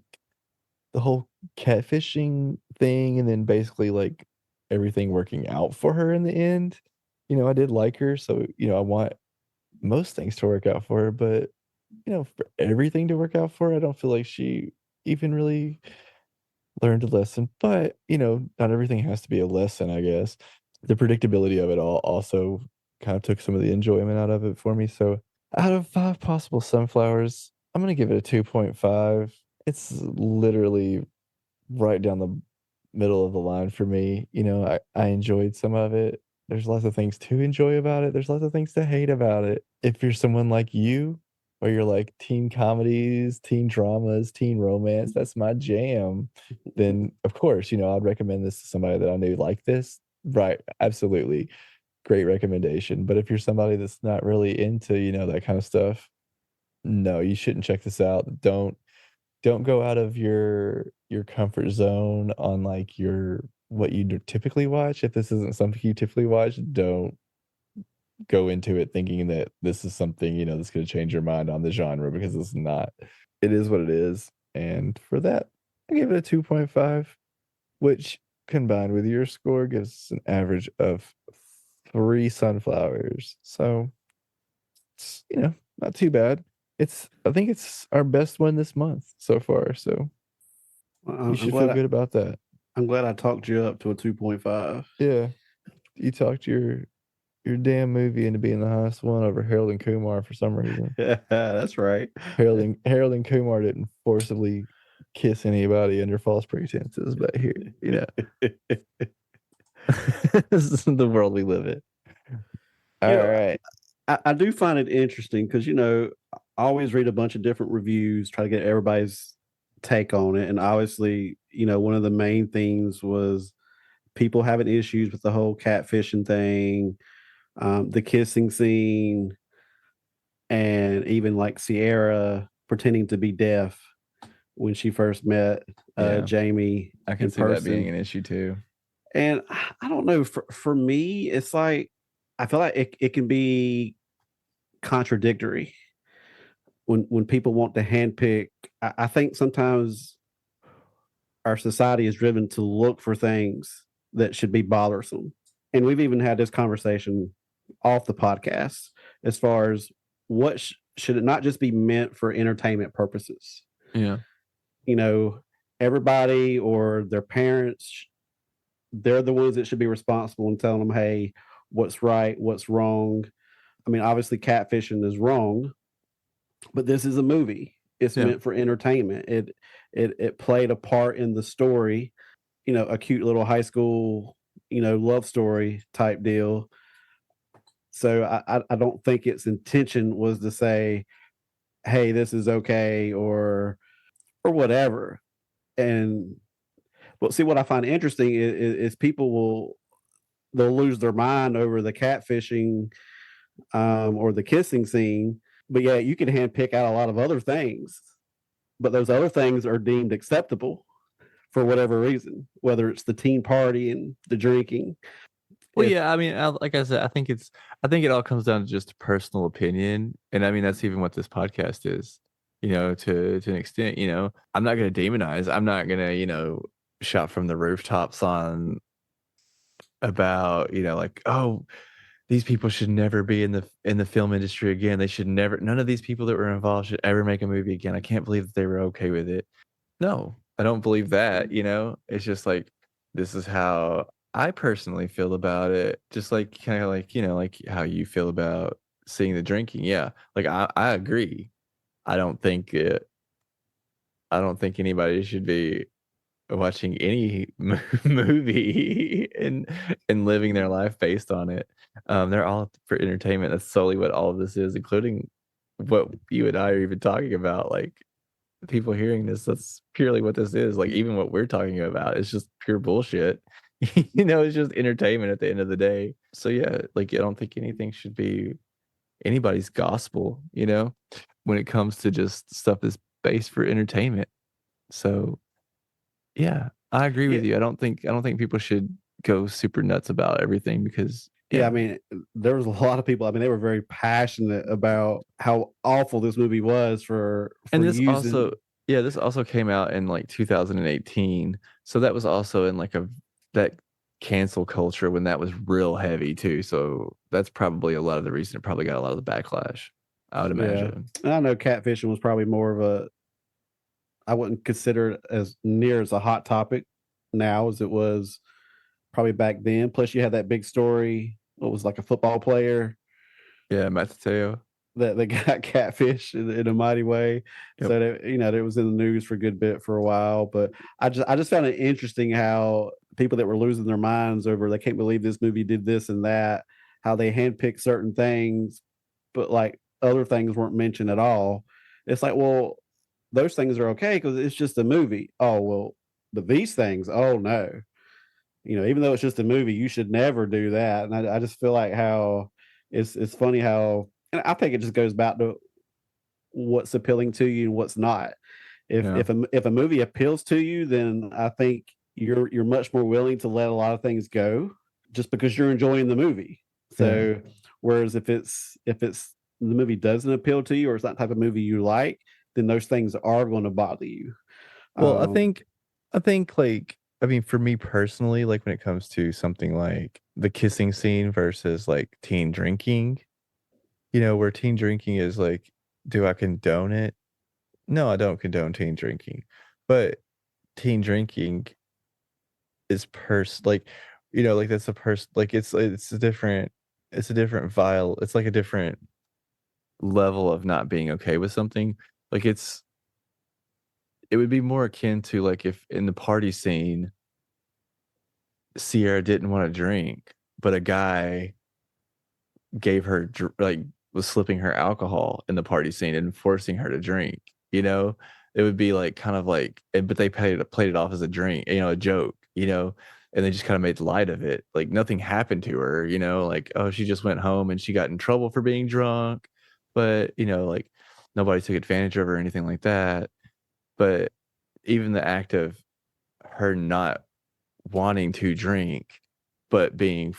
the whole catfishing thing and then basically, like, everything working out for her in the end, I did like her, so, I want most things to work out for her, but, for everything to work out for her, I don't feel like she even really learned a lesson, but, not everything has to be a lesson, I guess. The predictability of it all also kind of took some of the enjoyment out of it for me, so out of 5 possible sunflowers, I'm gonna give it a 2.5. It's literally right down the middle of the line for me. I enjoyed some of it. There's lots of things to enjoy about it. There's lots of things to hate about it. If you're someone like you or you're like teen comedies, teen dramas, teen romance, that's my jam, then of course, I'd recommend this to somebody that I knew like this. Right, absolutely. Great recommendation. But if you're somebody that's not really into, that kind of stuff, no, you shouldn't check this out. Don't go out of your comfort zone on like your what you typically watch. If this isn't something you typically watch, don't go into it thinking that this is something, that's going to change your mind on the genre, because it's not. It is what it is. And for that, I gave it a 2.5, which combined with your score gives us an average of 3 sunflowers. So it's, not too bad. I think it's our best one this month so far. So you I'm should feel glad good about that. I'm glad I talked you up to a 2.5. Yeah. You talked your damn movie into being the highest one over Harold and Kumar for some reason. That's right. Harold and Kumar didn't forcibly kiss anybody under false pretenses, but here, this is the world we live in. You All know, right. I do find it interesting because, I always read a bunch of different reviews, try to get everybody's take on it. And obviously, one of the main things was people having issues with the whole catfishing thing, the kissing scene, and even like Sierra pretending to be deaf when she first met Yeah, Jamie I can in see that being person. an issue too. And I don't know, for me, it's like I feel like it can be contradictory when people want to handpick. I think sometimes our society is driven to look for things that should be bothersome. And we've even had this conversation off the podcast as far as what should it not just be meant for entertainment purposes. Yeah. You know, everybody or their parents, they're the ones that should be responsible and telling them, hey, what's right, what's wrong. I mean, obviously, catfishing is wrong, but this is a movie. It's Yeah. meant for entertainment. It played a part in the story, a cute little high school, love story type deal. So I don't think its intention was to say, hey, this is okay or whatever. And but see, what I find interesting is people they'll lose their mind over the catfishing or the kissing scene. But yeah, you can handpick out a lot of other things, but those other things are deemed acceptable for whatever reason, whether it's the teen party and the drinking. Well, If yeah, I mean, like I said, I think it all comes down to just personal opinion, and I mean that's even what this podcast is, to an extent. I'm not gonna demonize. I'm not gonna, shout from the rooftops on about, like, oh, these people should never be in the film industry again. They should never. None of these people that were involved should ever make a movie again. I can't believe that they were okay with it. No, I don't believe that, It's just like, this is how I personally feel about it, just like kinda like, like how you feel about seeing the drinking, yeah. Like, I agree. I don't think it I don't think anybody should be watching any movie and living their life based on it. They're all for entertainment. That's solely what all of this is, including what you and I are even talking about, like, people hearing this, that's purely what this is. Like, even what we're talking about is just pure bullshit. It's just entertainment at the end of the day. So yeah, like I don't think anything should be anybody's gospel, when it comes to just stuff that's based for entertainment. So yeah, I agree yeah, with you. I don't think people should go super nuts about everything because yeah, I yeah. mean, there was a lot of people. I mean, they were very passionate about how awful this movie was for And this also using. yeah, this also came out in, like, 2018, so that was also in, like, that cancel culture when that was real heavy too, so that's probably a lot of the reason it probably got a lot of the backlash, I would Yeah, imagine. and I know catfishing was probably more of a. I wouldn't consider it as near as a hot topic now as it was probably back then. Plus, you had that big story. What was like a football player Yeah, Matt Tateo. that got catfish in a mighty way. Yep. So that that was in the news for a good bit for a while. But I just found it interesting how people that were losing their minds over they can't believe this movie did this and that, how they handpick certain things, but like other things weren't mentioned at all. It's like, well, those things are okay because it's just a movie. Oh well, but these things, oh no. Even though it's just a movie, you should never do that. And I just feel like how it's funny how, and I think it just goes back to what's appealing to you and what's not. If Yeah. if a movie appeals to you, then I think you're much more willing to let a lot of things go just because you're enjoying the movie. Yeah. So whereas if it's the movie doesn't appeal to you or it's not the type of movie you like, then those things are going to bother you. Well, Um, I think, like I mean, for me personally, like, when it comes to something like the kissing scene versus, like, teen drinking, where teen drinking is like, do I condone it? No, I don't condone teen drinking, but teen drinking is like, like, that's a like, it's a different vial it's like a different level of not being okay with something. Like, it would be more akin to, like, if in the party scene, Sierra didn't wanna drink, but a guy gave her was slipping her alcohol in the party scene and forcing her to drink, you know? It would be, like, kind of like but they played it off as a drink, a joke, and they just kinda made light of it, like, nothing happened to her, like, oh, she just went home and she got in trouble for being drunk, but, like, nobody took advantage of her or anything like that, but even the act of her not wanting to drink, but being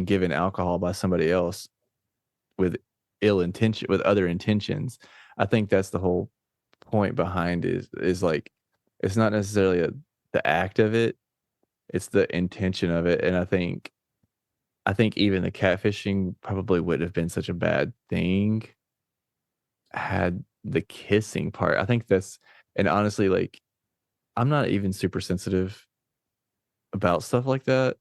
given alcohol by somebody else with with other intentions. I think that's the whole point behind is like, it's not necessarily the act of it, it's the intention of it, and I think even the catfishing probably wouldn't have been such a bad thing had the kissing part. I think that's and honestly, like, I'm not even super sensitive about stuff like that,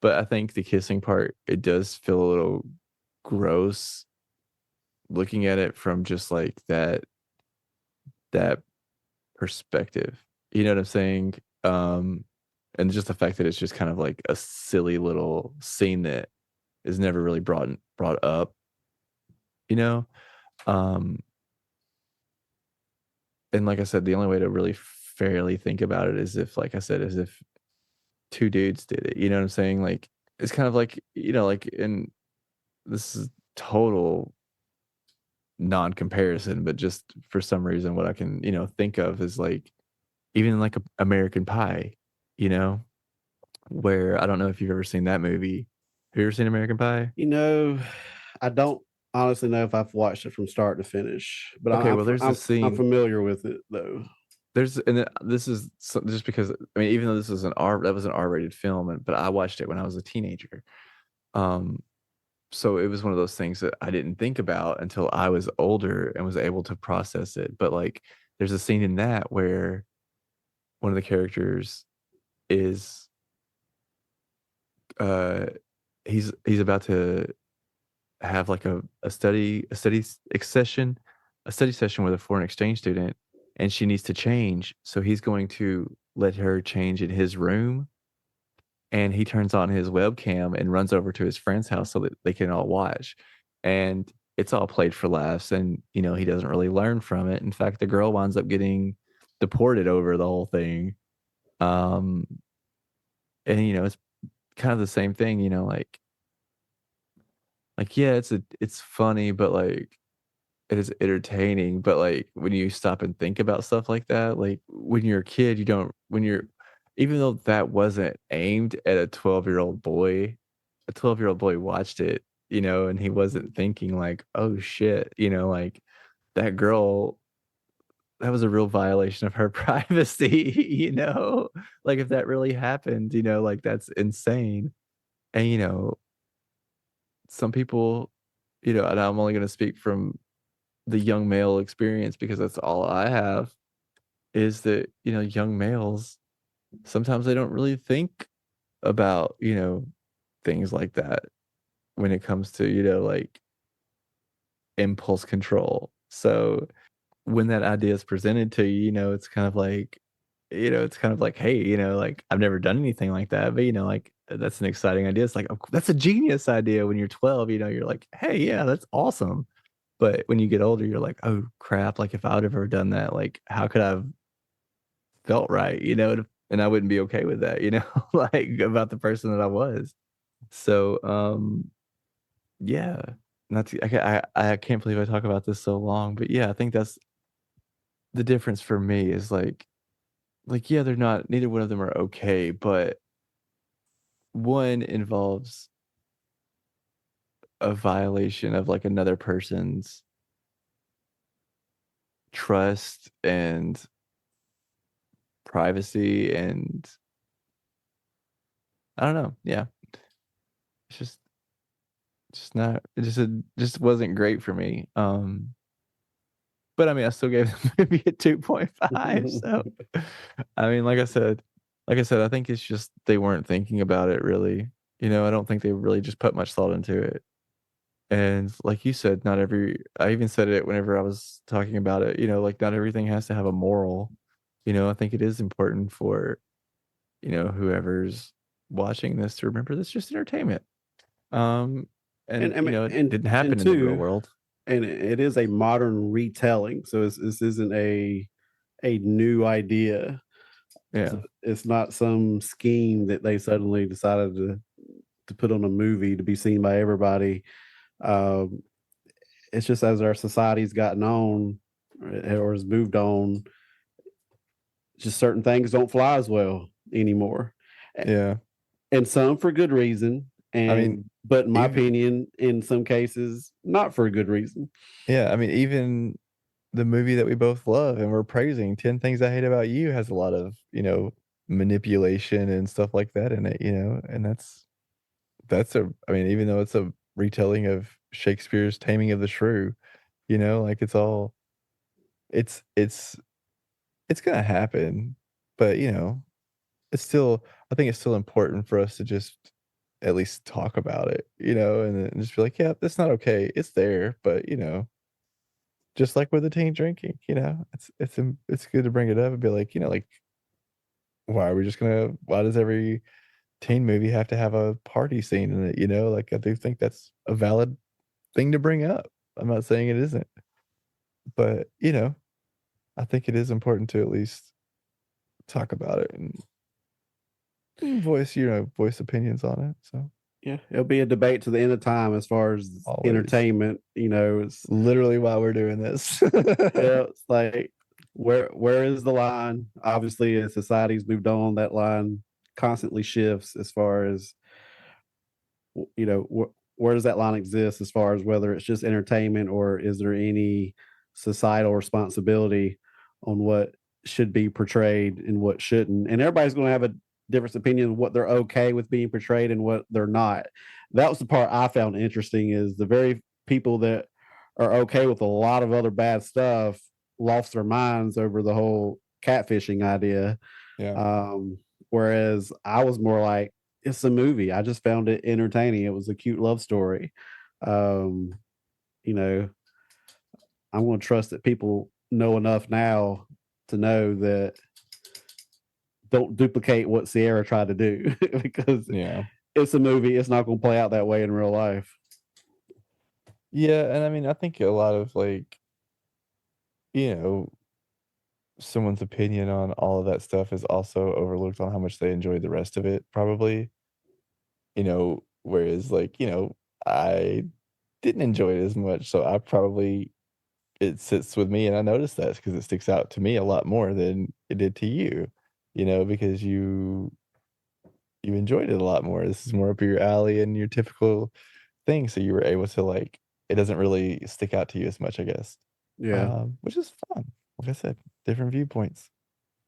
but I think the kissing part, it does feel a little gross looking at it from just, like, that perspective. You know what I'm saying? And just the fact that it's just kind of like a silly little scene that is never really brought up, you know? Um, and like I said, the only way to really fairly think about it is if, like I said, is if 2 dudes did it, you know what I'm saying? Like, it's kind of like, like, in this is total non-comparison, but just for some reason, what I can, think of is, like, even like American Pie, you know, where I don't know if you've ever seen that movie. Have you ever seen American Pie? you know, I don't honestly know if I've watched it from start to finish, but Okay, well, there's this I'm scene familiar with it though. this is just because I mean, even though this was an R-rated film, but I watched it when I was a teenager. Um, so it was one of those things that I didn't think about until I was older and was able to process it. But like, there's a scene in that where one of the characters is uh he's about to have like a study session with a foreign exchange student, and she needs to change, so he's going to let her change in his room, and he turns on his webcam and runs over to his friend's house so that they can all watch, and it's all played for laughs, and, he doesn't really learn from it. In fact, the girl winds up getting deported over the whole thing, um, and, it's kind of the same thing, yeah, it's funny, but, like, it is entertaining, but, like, when you stop and think about stuff like that, like, when you're a kid, you don't when you're even though that wasn't aimed at a 12-year-old boy, a 12-year-old boy watched it, and he wasn't thinking like, "Oh, shit," like, that girl, that was a real violation of her privacy, Like, if that really happened, like, that's insane, and, some people, and I'm only gonna speak from the young male experience because that's all I have, is that, young males, sometimes they don't really think about, things like that when it comes to, like, impulse control. So, when that idea is presented to you, it's kind of like, "Hey," like, "I've never done anything like that," but, like, that's an exciting idea. It's like, "Oh, that's a genius idea." When you're 12, you're like, "Hey, yeah, that's awesome." But when you get older, you're like, "Oh, crap, like, if I would have ever done that, like, how could I have felt right?" You know? And I wouldn't be okay with that, you know, like, about the person that I was. So, yeah, not to I can't believe I talk about this so long, but yeah, I think that's the difference for me is, yeah, they're not neither one of them are okay, but one involves a violation of, like, another person's trust and privacy, and I don't know, yeah, it's just not it just wasn't great for me, but I mean, I still gave the movie a 2.5, so, I mean, I think it's just they weren't thinking about it really, you know, I don't think they really just put much thought into it, and like you said, not every I even said it whenever I was talking about it, you know, like, not everything has to have a moral, you know, I think it is important for, you know, whoever's watching this to remember that's just entertainment, um, And and, I you mean, know, it didn't happen and in the real two, world. and it is a modern retelling, so this isn't a new idea. So Yeah, it's not some scheme that they suddenly decided to put on a movie to be seen by everybody. Um, it's just as our society's gotten on or has moved on, just certain things don't fly as well anymore, yeah, and some for good reason. I mean, And but in my even opinion, in some cases, not for a good reason. yeah, I mean, even the movie that we both love and we're praising, 10 Things I Hate About You has a lot of, you know, manipulation and stuff like that in it, you know, and that's a I mean, even though it's a retelling of Shakespeare's Taming of the Shrew, you know, like, it's all it's it's it's gonna happen, but, you know, it's still I think it's still important for us to just at least talk about it, you know, and then just be like, "Yeah, that's not okay. It's there, but, you know, just like with the teen drinking, you know, it's good to bring it up and be like, you know, like, why does every teen movie have to have a party scene in it, you know? Like, I do think that's a valid thing to bring up. I'm not saying it isn't, but, you know, I think it is important to at least talk about it and voice opinions on it, so Yeah, it'll be a debate to the end of time as far as always. entertainment. It's Literally why we're doing this. yeah, it's like where is the line? Obviously, as society's moved on, that line constantly shifts as far as where does that line exist as far as whether it's just entertainment or is there any societal responsibility on what should be portrayed and what shouldn't? And everybody's going to have a different opinion of what they're okay with being portrayed and what they're not. That was the part I found interesting is the very people that are okay with a lot of other bad stuff lost their minds over the whole catfishing idea. Yeah, Um, whereas I was more like, it's a movie. I just found it entertaining. It was a cute love story. Um, you know, I'm going to trust that people know enough now to know that don't duplicate what Sierra tried to do because yeah. it's a movie. It's not going to play out that way in real life. Yeah, and I mean, I think a lot of, like, you know, someone's opinion on all of that stuff is also overlooked on how much they enjoyed the rest of it, probably, you know, whereas, like, you know, I didn't enjoy it as much, so I probably it sits with me, and I noticed that because it sticks out to me a lot more than it did to you know, because you enjoyed it a lot more. This is more up your alley and your typical thing, so you were able to, like it doesn't really stick out to you as much, I guess, Yeah. which is fun. Like I said, different viewpoints.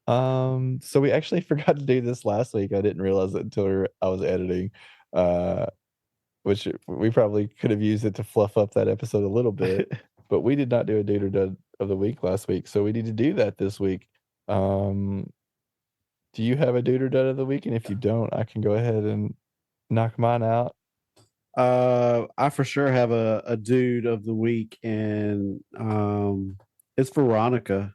So we actually forgot to do this last week. I didn't realize it until I was editing, uh, which we probably could have used it to fluff up that episode a little bit, but we did not do a dude or dud of the week last week, so we need to do that this week. Um, do you have a dude or dud of the week? And if you don't, I can go ahead and knock mine out. I for sure have a dude of the week, and it's Veronica.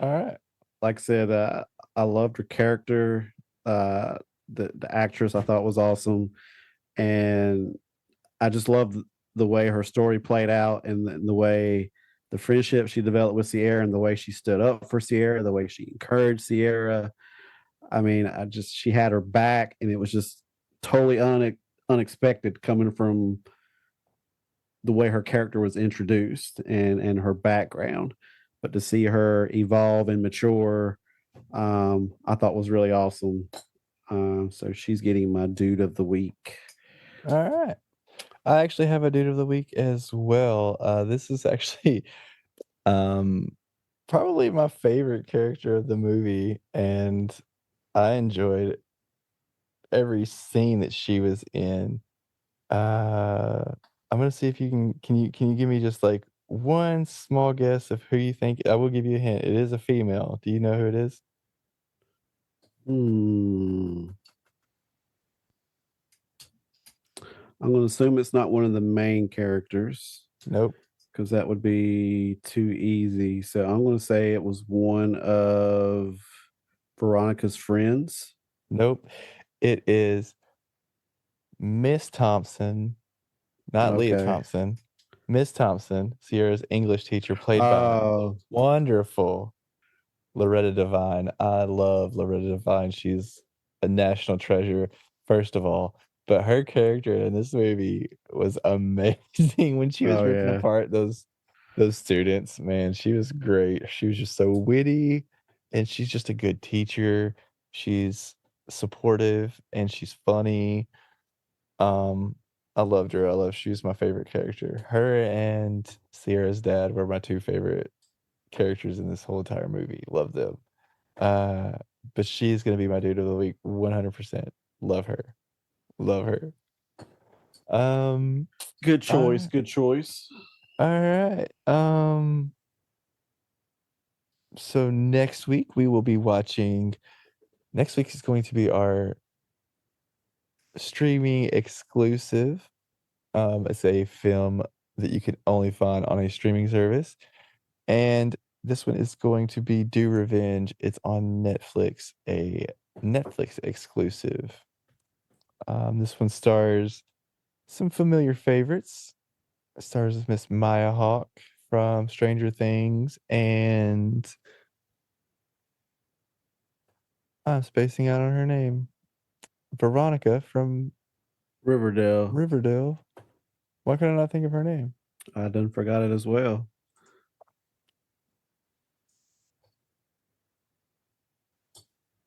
All right. Like I said, I loved her character. The actress I thought was awesome, and I just love the way her story played out, and the way the friendship she developed with Sierra, and the way she stood up for Sierra, the way she encouraged Sierra. I mean, she had her back, and it was just totally unexpected coming from the way her character was introduced and her background. But to see her evolve and mature, I thought was really awesome. So she's getting my dude of the week. All right. I actually have a dude of the week as well. This is actually um probably my favorite character of the movie, and I enjoyed every scene that she was in. Uh, I'm gonna see if you can you give me just like one small guess of who you think? I will give you a hint. It is a female. Do you know who it is? Hmm. I'm going to assume it's not one of the main characters Nope. because that would be too easy. So I'm going to say it was one of Veronica's friends. Nope. It is Miss Thompson, not Leah Okay. Thompson. Miss Thompson, Sierra's English teacher, played by the Oh, wonderful Loretta Devine. I love Loretta Devine. She's a national treasure, first of all. But her character in this movie was amazing when she was oh ripping yeah. apart those students. Man, she was great. She was just so witty, and she's just a good teacher. She's supportive and she's funny. Um, I loved her. She was my favorite character. Her and Sierra's dad were my two favorite characters in this whole entire movie. Love them. Uh, but she's gonna be my dude of the week, 100%. Love her. Love her. Um, Good choice. uh, Good choice. all right. So next week we will be watching. Next week is going to be our streaming exclusive. It's a film that you can only find on a streaming service. And this one is going to be Do Revenge. It's on Netflix, a Netflix exclusive. This one stars some familiar favorites. It stars Miss Maya Hawke from Stranger Things, and I'm spacing out on her name. Veronica from Riverdale. Riverdale. Why could I not think of her name? I done forgot it as well.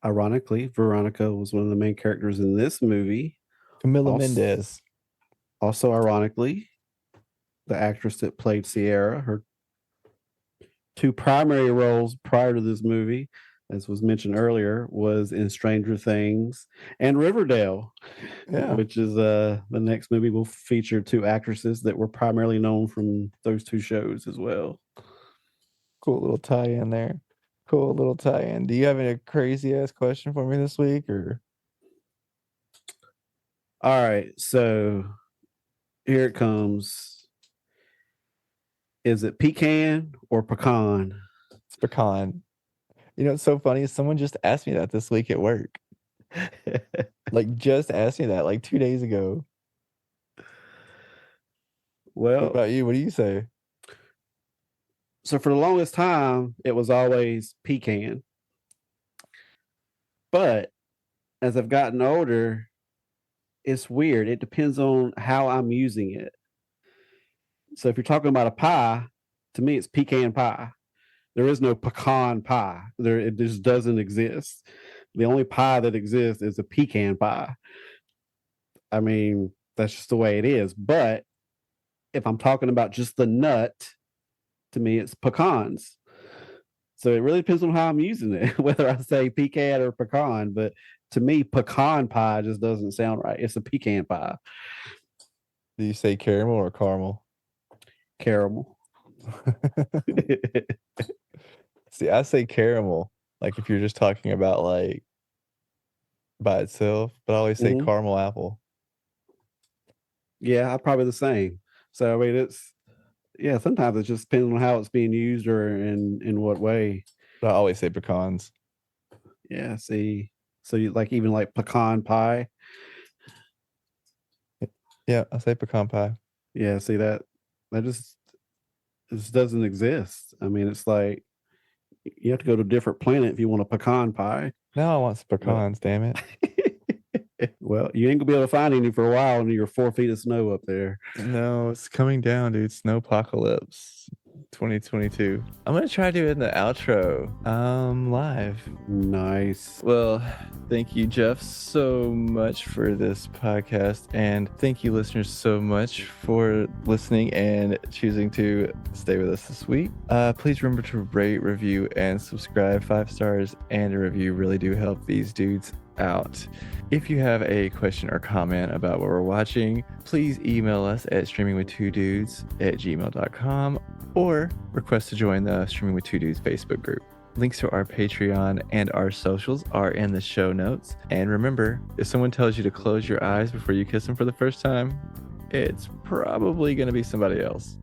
Ironically, Veronica was one of the main characters in this movie. Camila Also, Mendez. also ironically, the actress that played Sierra, her two primary roles prior to this movie, as was mentioned earlier, was in Stranger Things and Riverdale, Yeah, which is the next movie will feature two actresses that were primarily known from those two shows as well. cool little tie-in there. Cool little tie-in. Do you have a crazy ass question for me this week, or All right, so here it comes. Is it pecan or pecan? it's pecan? You know, it's so funny. Someone just asked me that this week at work. Like, just asked me that like 2 days ago. What Well, about you? What do you say? so for the longest time, it was always pecan. But as I've gotten older, it's weird. It depends on how I'm using it. So if you're talking about a pie, to me, it's pecan pie. There is no pecan pie. There, it just doesn't exist. The only pie that exists is a pecan pie. I mean, that's just the way it is. But if I'm talking about just the nut, to me, it's pecans. So it really depends on how I'm using it, whether I say pecan or pecan. But to me, pecan pie just doesn't sound right. It's a pecan pie, Do you say caramel or caramel? caramel. See, I say caramel. Like if you're just talking about like by itself, but I always say Hmm. caramel apple. Yeah, I probably the same. So I mean, it's yeah. Sometimes it just depends on how it's being used or in what way. But I always say pecans. Yeah. See, so you like even like pecan pie. Yeah, I say pecan pie. Yeah, see that just doesn't exist. I mean, it's like you have to go to a different planet if you want a pecan pie. Now I want some But pecans, damn it. well, you ain't gonna be able to find any for a while under your 4 feet of snow up there. No, it's coming down, dude. Snowpocalypse 2022. I'm gonna try doing the outro live. Nice. Well, thank you, Jeff, so much for this podcast. And thank you, listeners, so much for listening and choosing to stay with us this week. Please remember to rate, review, and subscribe. 5 stars and a review really do help these dudes out. If you have a question or comment about what we're watching, please email us at streamingwith2dudes@gmail.com or request to join the Streaming with Two Dudes Facebook group. Links to our Patreon and our socials are in the show notes. And remember, if someone tells you to close your eyes before you kiss them for the first time, it's probably going to be somebody else.